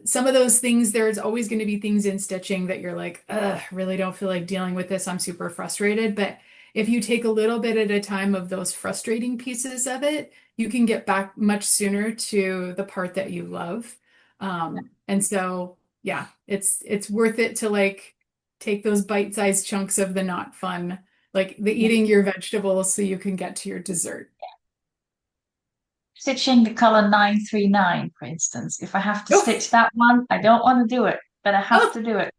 Speaker 2: some of those things, there's always going to be things in stitching that you're like, ugh, really don't feel like dealing with this. I'm super frustrated. But if you take a little bit at a time of those frustrating pieces of it, you can get back much sooner to the part that you love. And so, yeah, it's worth it to like take those bite-sized chunks of the not fun, like the
Speaker 1: Yeah.
Speaker 2: eating your vegetables so you can get to your dessert.
Speaker 1: Stitching the color 939, for instance. If I have to
Speaker 2: Oh,
Speaker 1: stitch that one, I don't want to do it, but I have
Speaker 2: oh,
Speaker 1: to do it.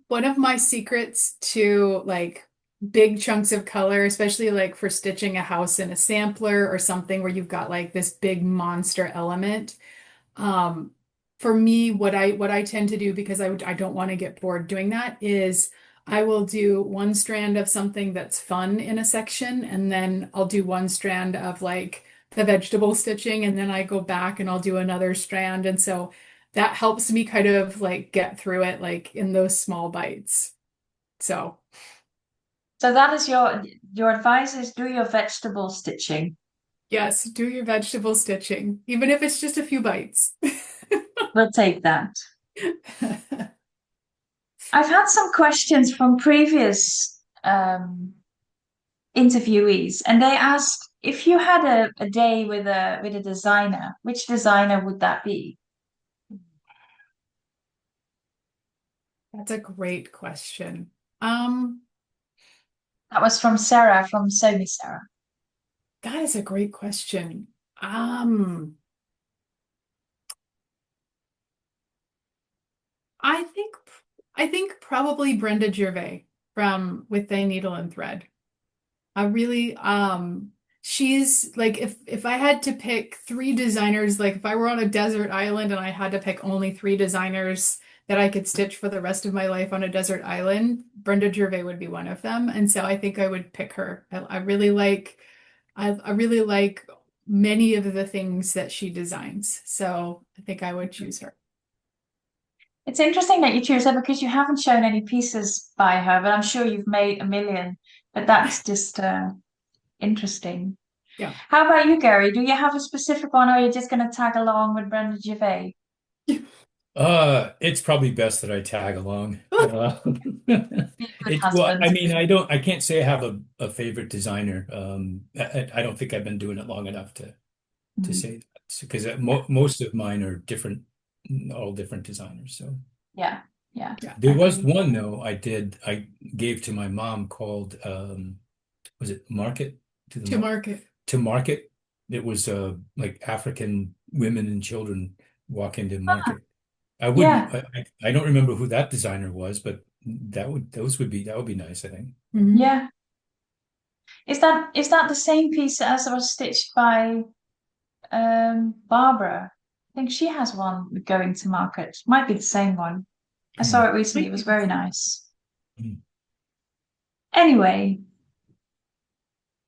Speaker 2: one of my secrets to like big chunks of color, especially like for stitching a house in a sampler or something where you've got like this big monster element. Um, for me, what I tend to do because I don't want to get bored doing that is I will do one strand of something that's fun in a section, and then I'll do one strand of like the vegetable stitching, and then I go back and I'll do another strand. And so that helps me kind of like get through it like in those small bites. So
Speaker 1: So that is your advice is do your vegetable stitching.
Speaker 2: yes, do your vegetable stitching, even if it's just a few bites.
Speaker 1: We'll take that. I've had some questions from previous interviewees, and they asked if you had a day with a designer, which designer would that be?
Speaker 2: That's a great question. Um,
Speaker 1: That was from Sarah from Sony Sarah.
Speaker 2: that is a great question. Um, I think I think probably Brenda Gervais from With Thy Needle and Thread. I really she's like if I had to pick three designers, like if I were on a desert island and I had to pick only three designers that I could stitch for the rest of my life on a desert island, Brenda Gervais would be one of them. And so I think I would pick her. I really like many of the things that she designs. So I think I would choose her.
Speaker 1: It's interesting that you choose her because you haven't shown any pieces by her, but I'm sure you've made a million. But that's just interesting.
Speaker 2: Yeah.
Speaker 1: How about you, Gary? Do you have a specific one, or are you just going to tag along with Brenda Gervais?
Speaker 3: It's probably best that I tag along.
Speaker 1: Be a good
Speaker 3: Well,
Speaker 1: husband.
Speaker 3: I mean, I can't say I have a favorite designer. I don't think I've been doing it long enough to
Speaker 1: Mm.
Speaker 3: say that because most of mine are different, all different designers. So
Speaker 1: Yeah, yeah,
Speaker 2: Yeah.
Speaker 3: there was
Speaker 1: agreed.
Speaker 3: one though I gave to my mom called was it Market
Speaker 2: To market.
Speaker 3: to Market? It was like African women and children walk into
Speaker 1: Ah,
Speaker 3: market. I wouldn't
Speaker 1: yeah,
Speaker 3: I don't remember who that designer was, but that would be nice, I think.
Speaker 2: Mhm.
Speaker 1: Yeah. Is that the same piece as was stitched by Barbara? I think she has one going to market. Might be the same one. I saw it recently. It
Speaker 2: Might be
Speaker 1: was
Speaker 2: the
Speaker 1: very
Speaker 2: same.
Speaker 1: nice. Anyway,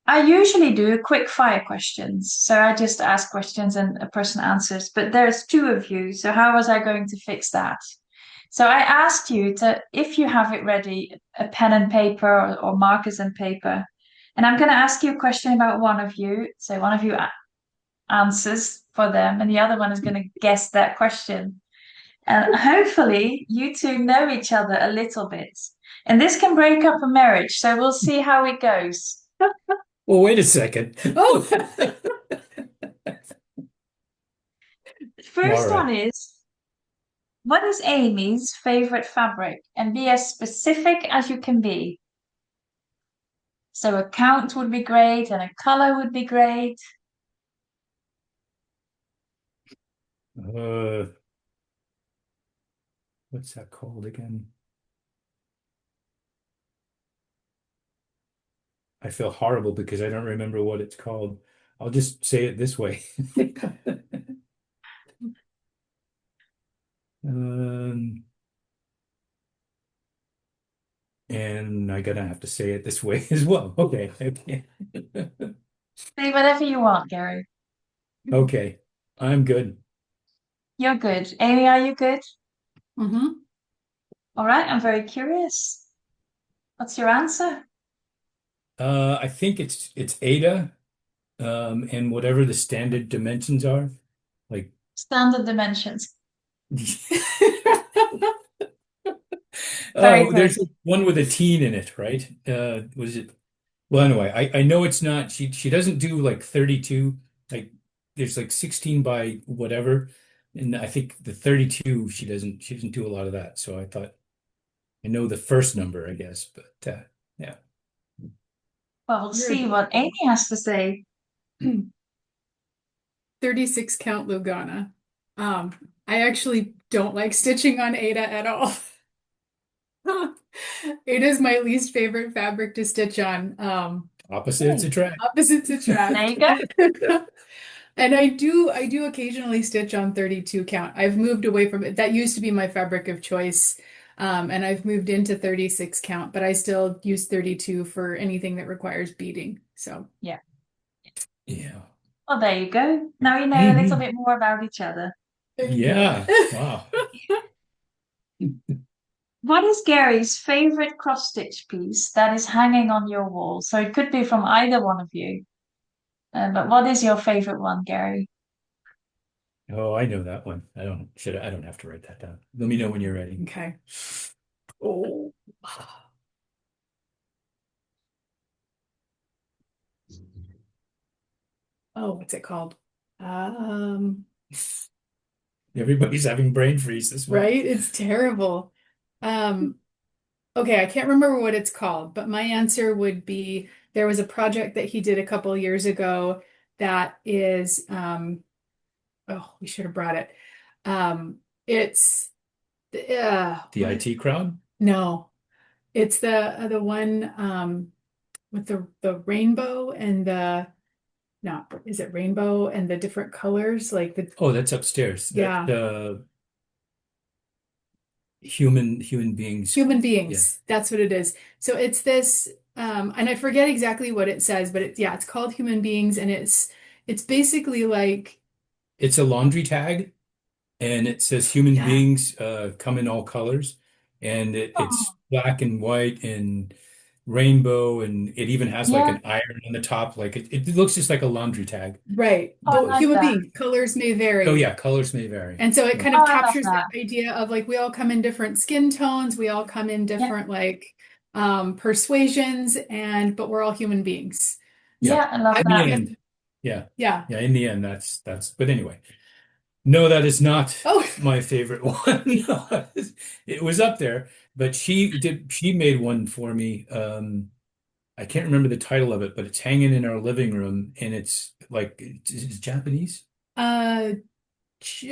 Speaker 1: I usually do quick fire questions. So I just ask questions and a person answers, but there's two of you. So how was I going to fix that? So I asked you to, if you have it ready, a pen and paper or markers and paper. And I'm going to ask you a question about one of you. So one of you answers for them, and the other one is going to guess that question. And hopefully, you two know each other a little bit. And this can break up a marriage. So we'll see how it goes.
Speaker 3: Well, wait a second.
Speaker 2: Oh,
Speaker 1: The
Speaker 3: All
Speaker 1: first
Speaker 3: right.
Speaker 1: one is, what is Amy's favorite fabric? And be as specific as you can be. So a count would be great, and a color would be great.
Speaker 3: Uh, what's that called again? I feel horrible because I don't remember what it's called. I'll just say it this way. Um, and I gotta have to say it this way as well. Okay. Okay.
Speaker 1: Say whatever you want, Gary.
Speaker 3: Okay. I'm good.
Speaker 1: You're good. Amy, are you good?
Speaker 2: hmm.
Speaker 1: All right, I'm very curious. What's your answer?
Speaker 3: I think it's Ada, and whatever the standard dimensions are. Like
Speaker 1: Standard dimensions. Very
Speaker 3: oh,
Speaker 1: good.
Speaker 3: there's one with a teen in it, right? Was it? Well, anyway, I know it's not. She doesn't do like 32. Like there's like 16 by whatever, and I think the 32 she doesn't do a lot of that. So I thought I know the first number, I guess, but yeah.
Speaker 1: Well, we'll
Speaker 2: You're
Speaker 1: see what Amy has to say.
Speaker 2: the 36 count Lugana. I actually don't like stitching on Ada at all. It is my least favorite fabric to stitch on.
Speaker 3: Opposites
Speaker 1: Hey,
Speaker 3: attract.
Speaker 2: Opposites
Speaker 1: there
Speaker 2: attract.
Speaker 1: you go.
Speaker 2: And I do occasionally stitch on 32 count. I've moved away from it. That used to be my fabric of choice. And I've moved into 36 count, but I still use 32 for anything that requires beading. So
Speaker 1: Yeah.
Speaker 3: Yeah.
Speaker 1: Well, there you go. Now you know a little
Speaker 3: Hmm.
Speaker 1: bit more about each other.
Speaker 2: there you go.
Speaker 3: Yeah. Wow.
Speaker 1: What is Gary's favorite cross stitch piece that is hanging on your wall? So it could be from either one of you. But what is your favorite one, Gary?
Speaker 3: Oh, I know that one. I don't have to write that down. Let me know when you're ready.
Speaker 2: Okay.
Speaker 3: Oh.
Speaker 2: Oh, what's it called? Um,
Speaker 3: Everybody's having brain freeze this one.
Speaker 2: right? It's terrible. Um, okay, I can't remember what it's called, but my answer would be there was a project that he did a couple years ago that is oh, we should have brought it. It's
Speaker 3: The IT crowd?
Speaker 2: no, it's the one with the rainbow and the no, is it rainbow and the different colors like the
Speaker 3: Oh, that's upstairs. That
Speaker 2: yeah.
Speaker 3: human beings.
Speaker 2: Human
Speaker 3: Yeah.
Speaker 2: beings. That's what it is. So it's this, and I forget exactly what it says, but it's called Human Beings, and it's basically like
Speaker 3: It's a laundry tag and it says human
Speaker 2: yeah.
Speaker 3: beings come in all colors. And it's
Speaker 1: Oh,
Speaker 3: black and white and rainbow and it even has like
Speaker 1: yeah.
Speaker 3: an iron on the top. Like it looks just like a laundry tag.
Speaker 2: Right.
Speaker 1: Oh,
Speaker 2: But
Speaker 1: I like
Speaker 2: human
Speaker 1: that.
Speaker 2: beings, colors may
Speaker 3: Oh
Speaker 2: vary.
Speaker 3: yeah, colors may vary.
Speaker 2: And so it
Speaker 3: Yeah.
Speaker 2: kind
Speaker 1: Oh,
Speaker 2: of
Speaker 1: I love
Speaker 2: captures that
Speaker 1: that.
Speaker 2: idea of like we all come in different skin tones, we all come in
Speaker 1: Yeah.
Speaker 2: different like persuasions, and but we're all human beings. So
Speaker 3: Yeah.
Speaker 1: Yeah, I love
Speaker 2: I
Speaker 3: In the
Speaker 1: that.
Speaker 2: would,
Speaker 3: end. Yeah.
Speaker 2: yeah.
Speaker 3: Yeah, in the end that's but anyway. No, that is not
Speaker 2: Oh,
Speaker 3: my favorite one. No, it was up there, but she made one for me. I can't remember the title of it, but it's hanging in our living room and it's like it's Japanese.
Speaker 2: uh, Ch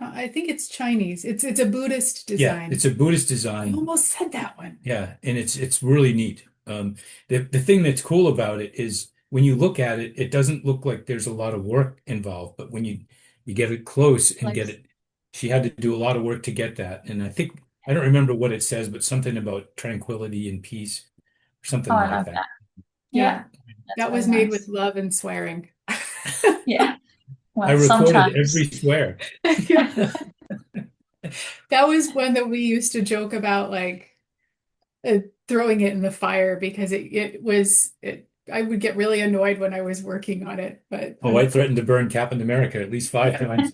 Speaker 2: I think it's Chinese. It's a Buddhist
Speaker 3: Yeah,
Speaker 2: design.
Speaker 3: it's a Buddhist
Speaker 2: I
Speaker 3: design.
Speaker 2: almost said that one.
Speaker 3: Yeah, and it's really neat. The thing that's cool about it is when you look at it, it doesn't look like there's a lot of work involved, but when you get it close and
Speaker 1: Like,
Speaker 3: get it, she had to do a lot of work to get that. And I think I don't remember what it says, but something about tranquility and peace, or
Speaker 1: oh,
Speaker 3: something
Speaker 1: I
Speaker 3: like
Speaker 1: love
Speaker 3: that.
Speaker 1: that.
Speaker 2: Yeah,
Speaker 1: Yeah, that's
Speaker 2: that
Speaker 1: very
Speaker 2: was made with
Speaker 1: nice.
Speaker 2: love and swearing.
Speaker 1: Yeah.
Speaker 3: I
Speaker 1: Well,
Speaker 3: recorded every
Speaker 1: sometimes.
Speaker 3: swear.
Speaker 2: Yeah. That was one that we used to joke about, like throwing it in the fire because I would get really annoyed when I was working on it, but
Speaker 3: Oh, I threatened to burn Captain America at least 5 times.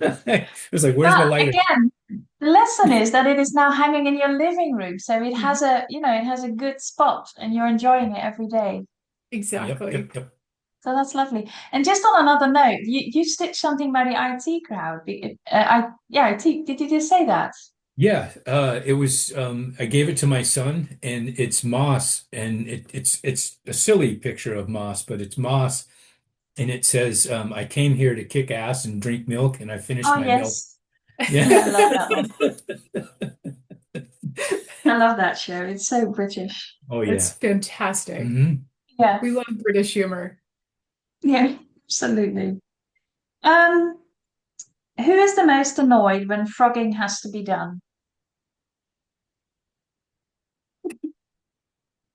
Speaker 3: It was like, where's my
Speaker 1: But
Speaker 3: lighter?
Speaker 1: again, the lesson is that it is now hanging in your living room. So it has it has a good spot and you're enjoying it every day.
Speaker 3: Yep,
Speaker 2: exactly.
Speaker 3: yep, yep.
Speaker 1: So that's lovely. And just on another note, you stitched something by the IT crowd. IT. Did you just say that?
Speaker 3: Yeah, it was I gave it to my son and it's moss and it's a silly picture of moss, but it's moss and it says I came here to kick ass and drink milk and I finished
Speaker 1: Oh
Speaker 3: my milk.
Speaker 1: yes. Yeah, I love
Speaker 3: Yeah.
Speaker 1: that one. I love that show. It's so British.
Speaker 3: Oh
Speaker 2: It's
Speaker 3: yeah.
Speaker 2: fantastic.
Speaker 3: Hmm.
Speaker 1: Yeah.
Speaker 2: We love British humor.
Speaker 1: Yeah, absolutely. Um, who is the most annoyed when frogging has to be done?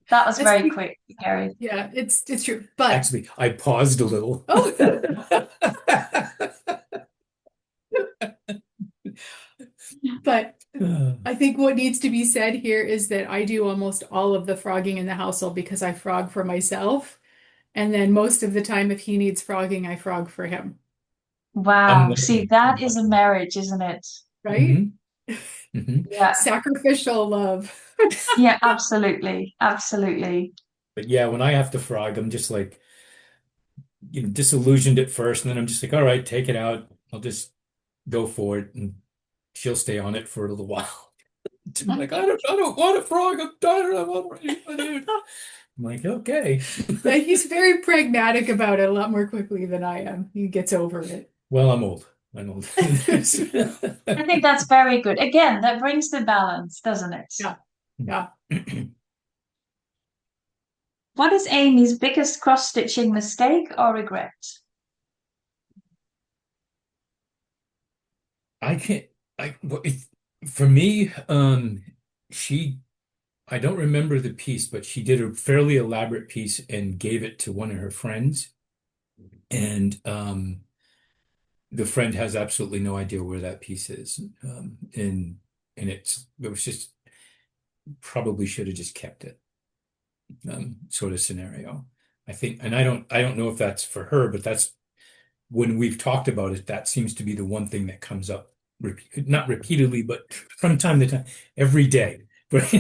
Speaker 1: That was
Speaker 2: That's
Speaker 1: very quick, Gary.
Speaker 2: yeah, it's true. But
Speaker 3: Actually, I paused a little.
Speaker 2: oh, but I think what needs to be said here is that I do almost all of the frogging in the household because I frog for myself. And then most of the time, if he needs frogging, I frog for him,
Speaker 3: I'm
Speaker 1: Wow. See,
Speaker 3: lucky. I'm
Speaker 1: that is a
Speaker 3: lucky.
Speaker 1: marriage, isn't it?
Speaker 2: right?
Speaker 3: Hmm. Hmm.
Speaker 1: Yeah.
Speaker 2: Sacrificial love.
Speaker 1: Yeah, absolutely. Absolutely.
Speaker 3: But yeah, when I have to frog, I'm just like disillusioned at first, and then I'm just like, all right, take it out. I'll just go for it, and she'll stay on it for a little while. I'm like, I don't want a frog. I'm tired. I'm already. I'm like, okay.
Speaker 2: Yeah, he's very pragmatic about it a lot more quickly than I am. He gets over it.
Speaker 3: Well, I'm old. I'm old.
Speaker 1: I think that's very good. Again, that brings the balance, doesn't it?
Speaker 2: Yeah, yeah.
Speaker 1: What is Amy's biggest cross-stitching mistake or regret?
Speaker 3: I can't. For me, she. I don't remember the piece, but she did a fairly elaborate piece and gave it to one of her friends, and the friend has absolutely no idea where that piece is, and it was just probably should have just kept it, sort of scenario. I think, and I don't know if that's for her, but that's when we've talked about it, that seems to be the one thing that comes up, not repeatedly, but from time to time, every day. But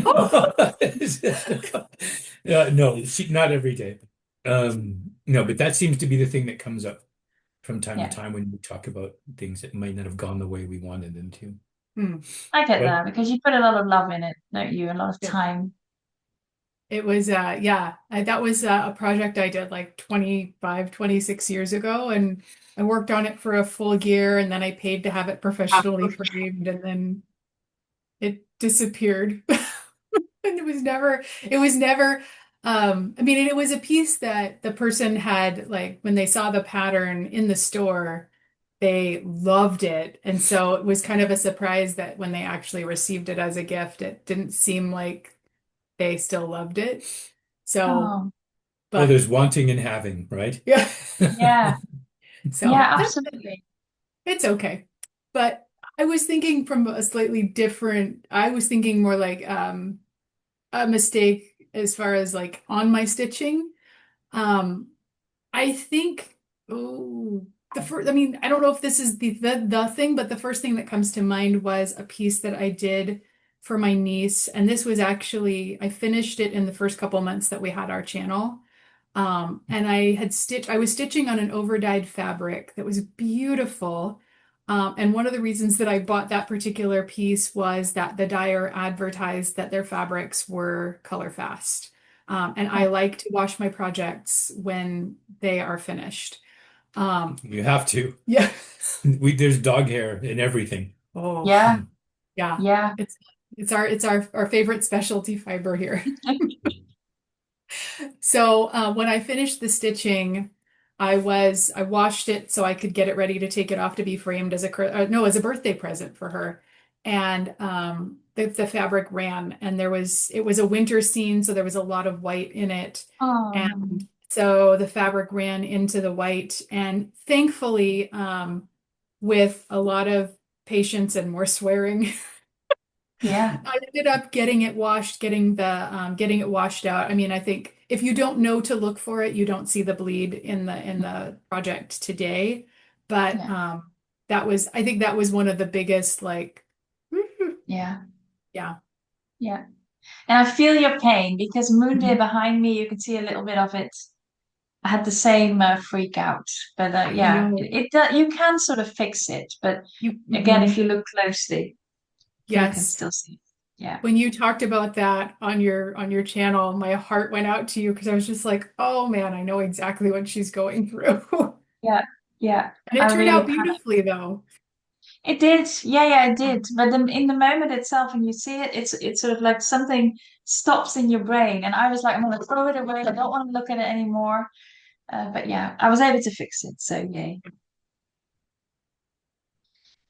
Speaker 3: no, not every day. No, but that seems to be the thing that comes up from time to
Speaker 1: Yeah,
Speaker 3: time when we talk about things that might not have gone the way we wanted them to.
Speaker 2: Hmm.
Speaker 1: I get
Speaker 3: But
Speaker 1: that because you put a lot of love in it, don't you? A lot of
Speaker 2: Yeah.
Speaker 1: time.
Speaker 2: It was that was a project I did like 25, 26 years ago, and I worked on it for a full year, and then I paid to have it professionally framed, and then it disappeared. And it was never I mean, it was a piece that the person had, like, when they saw the pattern in the store, they loved it. And so it was kind of a surprise that when they actually received it as a gift, it didn't seem like they still loved it. So,
Speaker 1: Oh,
Speaker 3: well,
Speaker 2: but
Speaker 3: there's wanting and having, right?
Speaker 2: yeah.
Speaker 1: yeah. Yeah,
Speaker 2: So that
Speaker 1: absolutely.
Speaker 2: it's okay. But I was thinking from a slightly different, I was thinking more like a mistake as far as like on my stitching. Um, I think, oh, the first, I mean, I don't know if this is the thing, but the first thing that comes to mind was a piece that I did for my niece. And this was actually, I finished it in the first couple months that we had our channel. And I was stitching on an over-dyed fabric that was beautiful. And one of the reasons that I bought that particular piece was that the dyer advertised that their fabrics were color fast. And I like to wash my projects when they are finished.
Speaker 3: You have to.
Speaker 2: Yeah.
Speaker 3: There's dog hair in everything.
Speaker 2: Oh,
Speaker 1: Yeah,
Speaker 2: yeah.
Speaker 1: yeah.
Speaker 2: It's it's our favorite specialty fiber here. So when I finished the stitching, I washed it so I could get it ready to take it off to be framed as a no, as a birthday present for her. And the fabric ran, and it was a winter scene, so there was a lot of white in it.
Speaker 1: Oh,
Speaker 2: And so the fabric ran into the white, and thankfully, with a lot of patience and more swearing,
Speaker 1: yeah,
Speaker 2: I ended up getting it washed, getting it washed out. I mean, I think if you don't know to look for it, you don't see the bleed in the project today. But
Speaker 1: yeah,
Speaker 2: I think that was one of the biggest like
Speaker 1: yeah,
Speaker 2: yeah.
Speaker 1: yeah. And I feel your pain because Moonday behind me, you can see a little bit of it. I had the same freak out, but
Speaker 2: I
Speaker 1: yeah,
Speaker 2: know
Speaker 1: you can sort of fix it, but
Speaker 2: you
Speaker 1: again, if
Speaker 2: mhm.
Speaker 1: you look closely, you can
Speaker 2: Yes.
Speaker 1: still see. Yeah,
Speaker 2: When you talked about that on your channel, my heart went out to you because I was just like, oh man, I know exactly what she's going through.
Speaker 1: yeah, yeah.
Speaker 2: And it
Speaker 1: I
Speaker 2: turned
Speaker 1: really
Speaker 2: out
Speaker 1: panicked.
Speaker 2: beautifully though.
Speaker 1: It did, yeah, yeah, it did. But in the moment itself, when you see it, it's sort of like something stops in your brain, and I was like, I'm gonna throw it away. I don't want to look at it anymore. But yeah, I was able to fix it, so yay.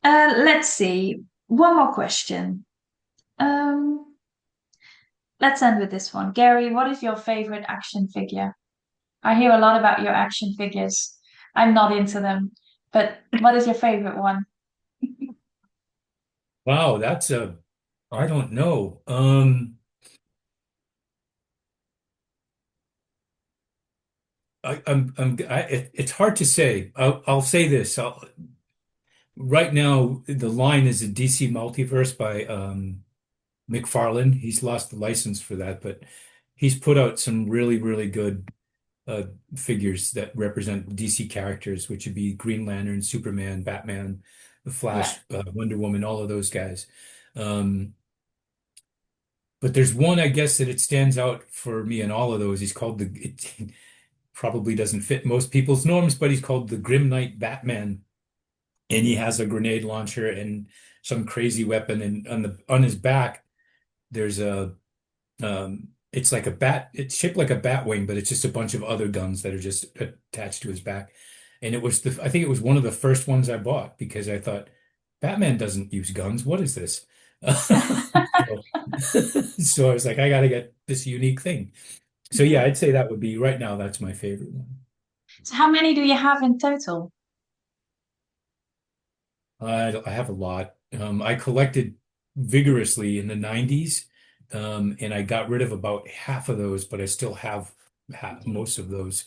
Speaker 1: Let's see. One more question. Um, let's end with this one. Gary, what is your favorite action figure? I hear a lot about your action figures. I'm not into them, but what is your favorite one?
Speaker 3: Wow, I don't know. It's hard to say. I'll say this. Right now, the line is a DC Multiverse by McFarlane. He's lost the license for that, but he's put out some really, really good uh, figures that represent DC characters, which would be Green Lantern, Superman, Batman, the
Speaker 1: Yeah,
Speaker 3: Flash, Wonder Woman, all of those guys. Um, but there's one, I guess, that it stands out for me in all of those. He's called it probably doesn't fit most people's norms, but he's called the Grim Knight Batman, and he has a grenade launcher and some crazy weapon, and on his back there's a it's like a bat, it's shaped like a bat wing, but it's just a bunch of other guns that are just attached to his back. And I think it was one of the first ones I bought because I thought Batman doesn't use guns. What is this? So, so I was like, I gotta get this unique thing. So yeah, I'd say that would be right now, that's my favorite one.
Speaker 1: so how many do you have in total?
Speaker 3: I have a lot. I collected vigorously in the 90s, and I got rid of about half of those, but I still have most of those.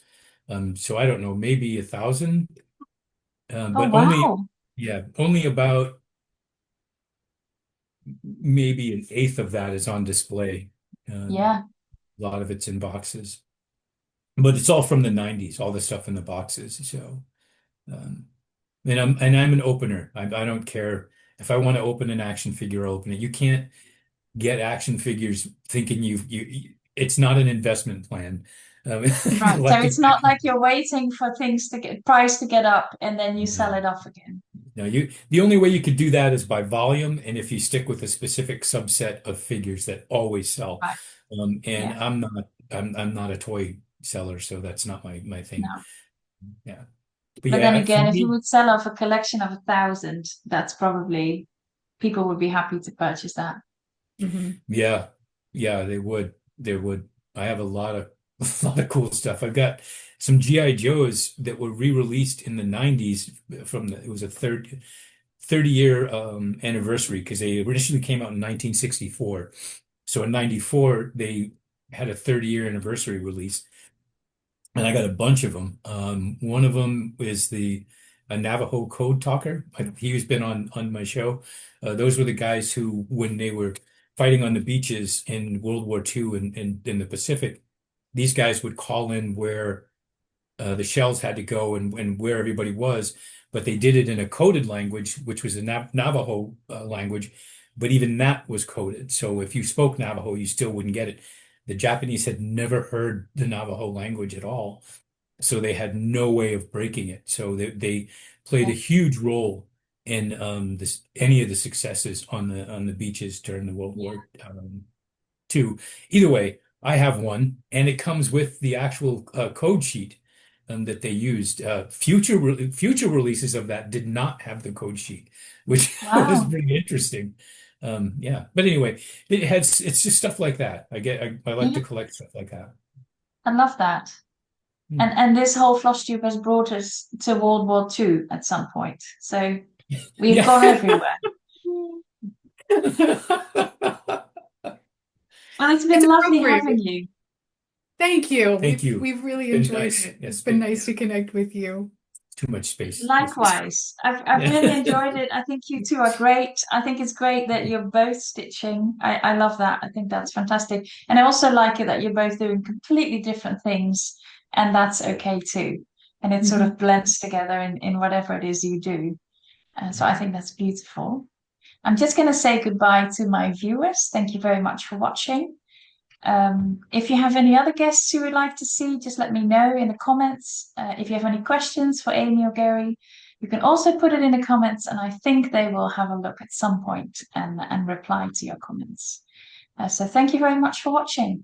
Speaker 3: So I don't know, maybe 1,000,
Speaker 1: Oh,
Speaker 3: but
Speaker 1: wow.
Speaker 3: only about maybe an eighth of that is on display.
Speaker 1: Yeah.
Speaker 3: A lot of it's in boxes, but it's all from the 90s, all the stuff in the boxes. So, um, and I'm an opener. I don't care if I want to open an action figure, I'll open it. You can't get action figures thinking it's not an investment plan.
Speaker 1: Right. So it's
Speaker 3: Collecting
Speaker 1: not
Speaker 3: action,
Speaker 1: like you're waiting for things to get price to get up and then you sell
Speaker 3: no,
Speaker 1: it off again.
Speaker 3: no, the only way you could do that is by volume, and if you stick with a specific subset of figures that always sell.
Speaker 1: Right.
Speaker 3: And
Speaker 1: Yeah.
Speaker 3: I'm not a toy seller, so that's not my thing.
Speaker 1: No.
Speaker 3: Yeah. But
Speaker 1: But then
Speaker 3: yeah, for
Speaker 1: again, if you
Speaker 3: me,
Speaker 1: would sell off a collection of 1,000, that's probably people would be happy to purchase that.
Speaker 2: Mhm.
Speaker 3: yeah, yeah, they would. I have a lot of a lot of cool stuff. I've got some GI Joes that were re-released in the 90s it was a 30-year anniversary because they initially came out in 1964. So in 94 they had a 30-year anniversary release, and I got a bunch of them. One of them is a Navajo code talker. He's been on my show. Those were the guys who, when they were fighting on the beaches in World War II and in the Pacific, these guys would call in where the shells had to go and where everybody was, but they did it in a coded language, which was the Navajo language. But even that was coded. So if you spoke Navajo, you still wouldn't get it. The Japanese had never heard the Navajo language at all. so they had no way of breaking it. So they played a huge role in this any of the successes on the beaches during the World War II. Either way, I have one, and it comes with the actual code sheet that they used. Future releases of that did not have the code sheet, which was
Speaker 1: Wow.
Speaker 3: pretty interesting. Yeah, but anyway, it's just stuff like that. I like to
Speaker 1: Yeah,
Speaker 3: collect stuff like that.
Speaker 1: I love that.
Speaker 3: Hmm.
Speaker 1: And this whole Flosstube has brought us to World War II at some point. So we've gone
Speaker 3: Yeah.
Speaker 1: everywhere. Well, it's
Speaker 2: It's
Speaker 1: been lovely having
Speaker 2: appropriate.
Speaker 1: you.
Speaker 2: Thank you.
Speaker 3: Thank you.
Speaker 2: We've really
Speaker 3: Been
Speaker 2: enjoyed
Speaker 3: nice.
Speaker 2: it.
Speaker 3: Yes,
Speaker 2: It's been
Speaker 3: been
Speaker 2: nice to connect with you.
Speaker 3: too much space. Yes.
Speaker 1: Likewise, I've really
Speaker 3: Yeah.
Speaker 1: enjoyed it. I think you two are great. I think it's great that you're both stitching. I love that. I think that's fantastic. And I also like it that you're both doing completely different things, and that's okay too. And it sort
Speaker 2: Mhm.
Speaker 1: of blends together in whatever it is you do. So I think that's beautiful. I'm just going to say goodbye to my viewers. Thank you very much for watching. If you have any other guests you would like to see, just let me know in the comments. If you have any questions for Amy or Gary, you can also put it in the comments, and I think they will have a look at some point and reply to your comments. So thank you very much for watching.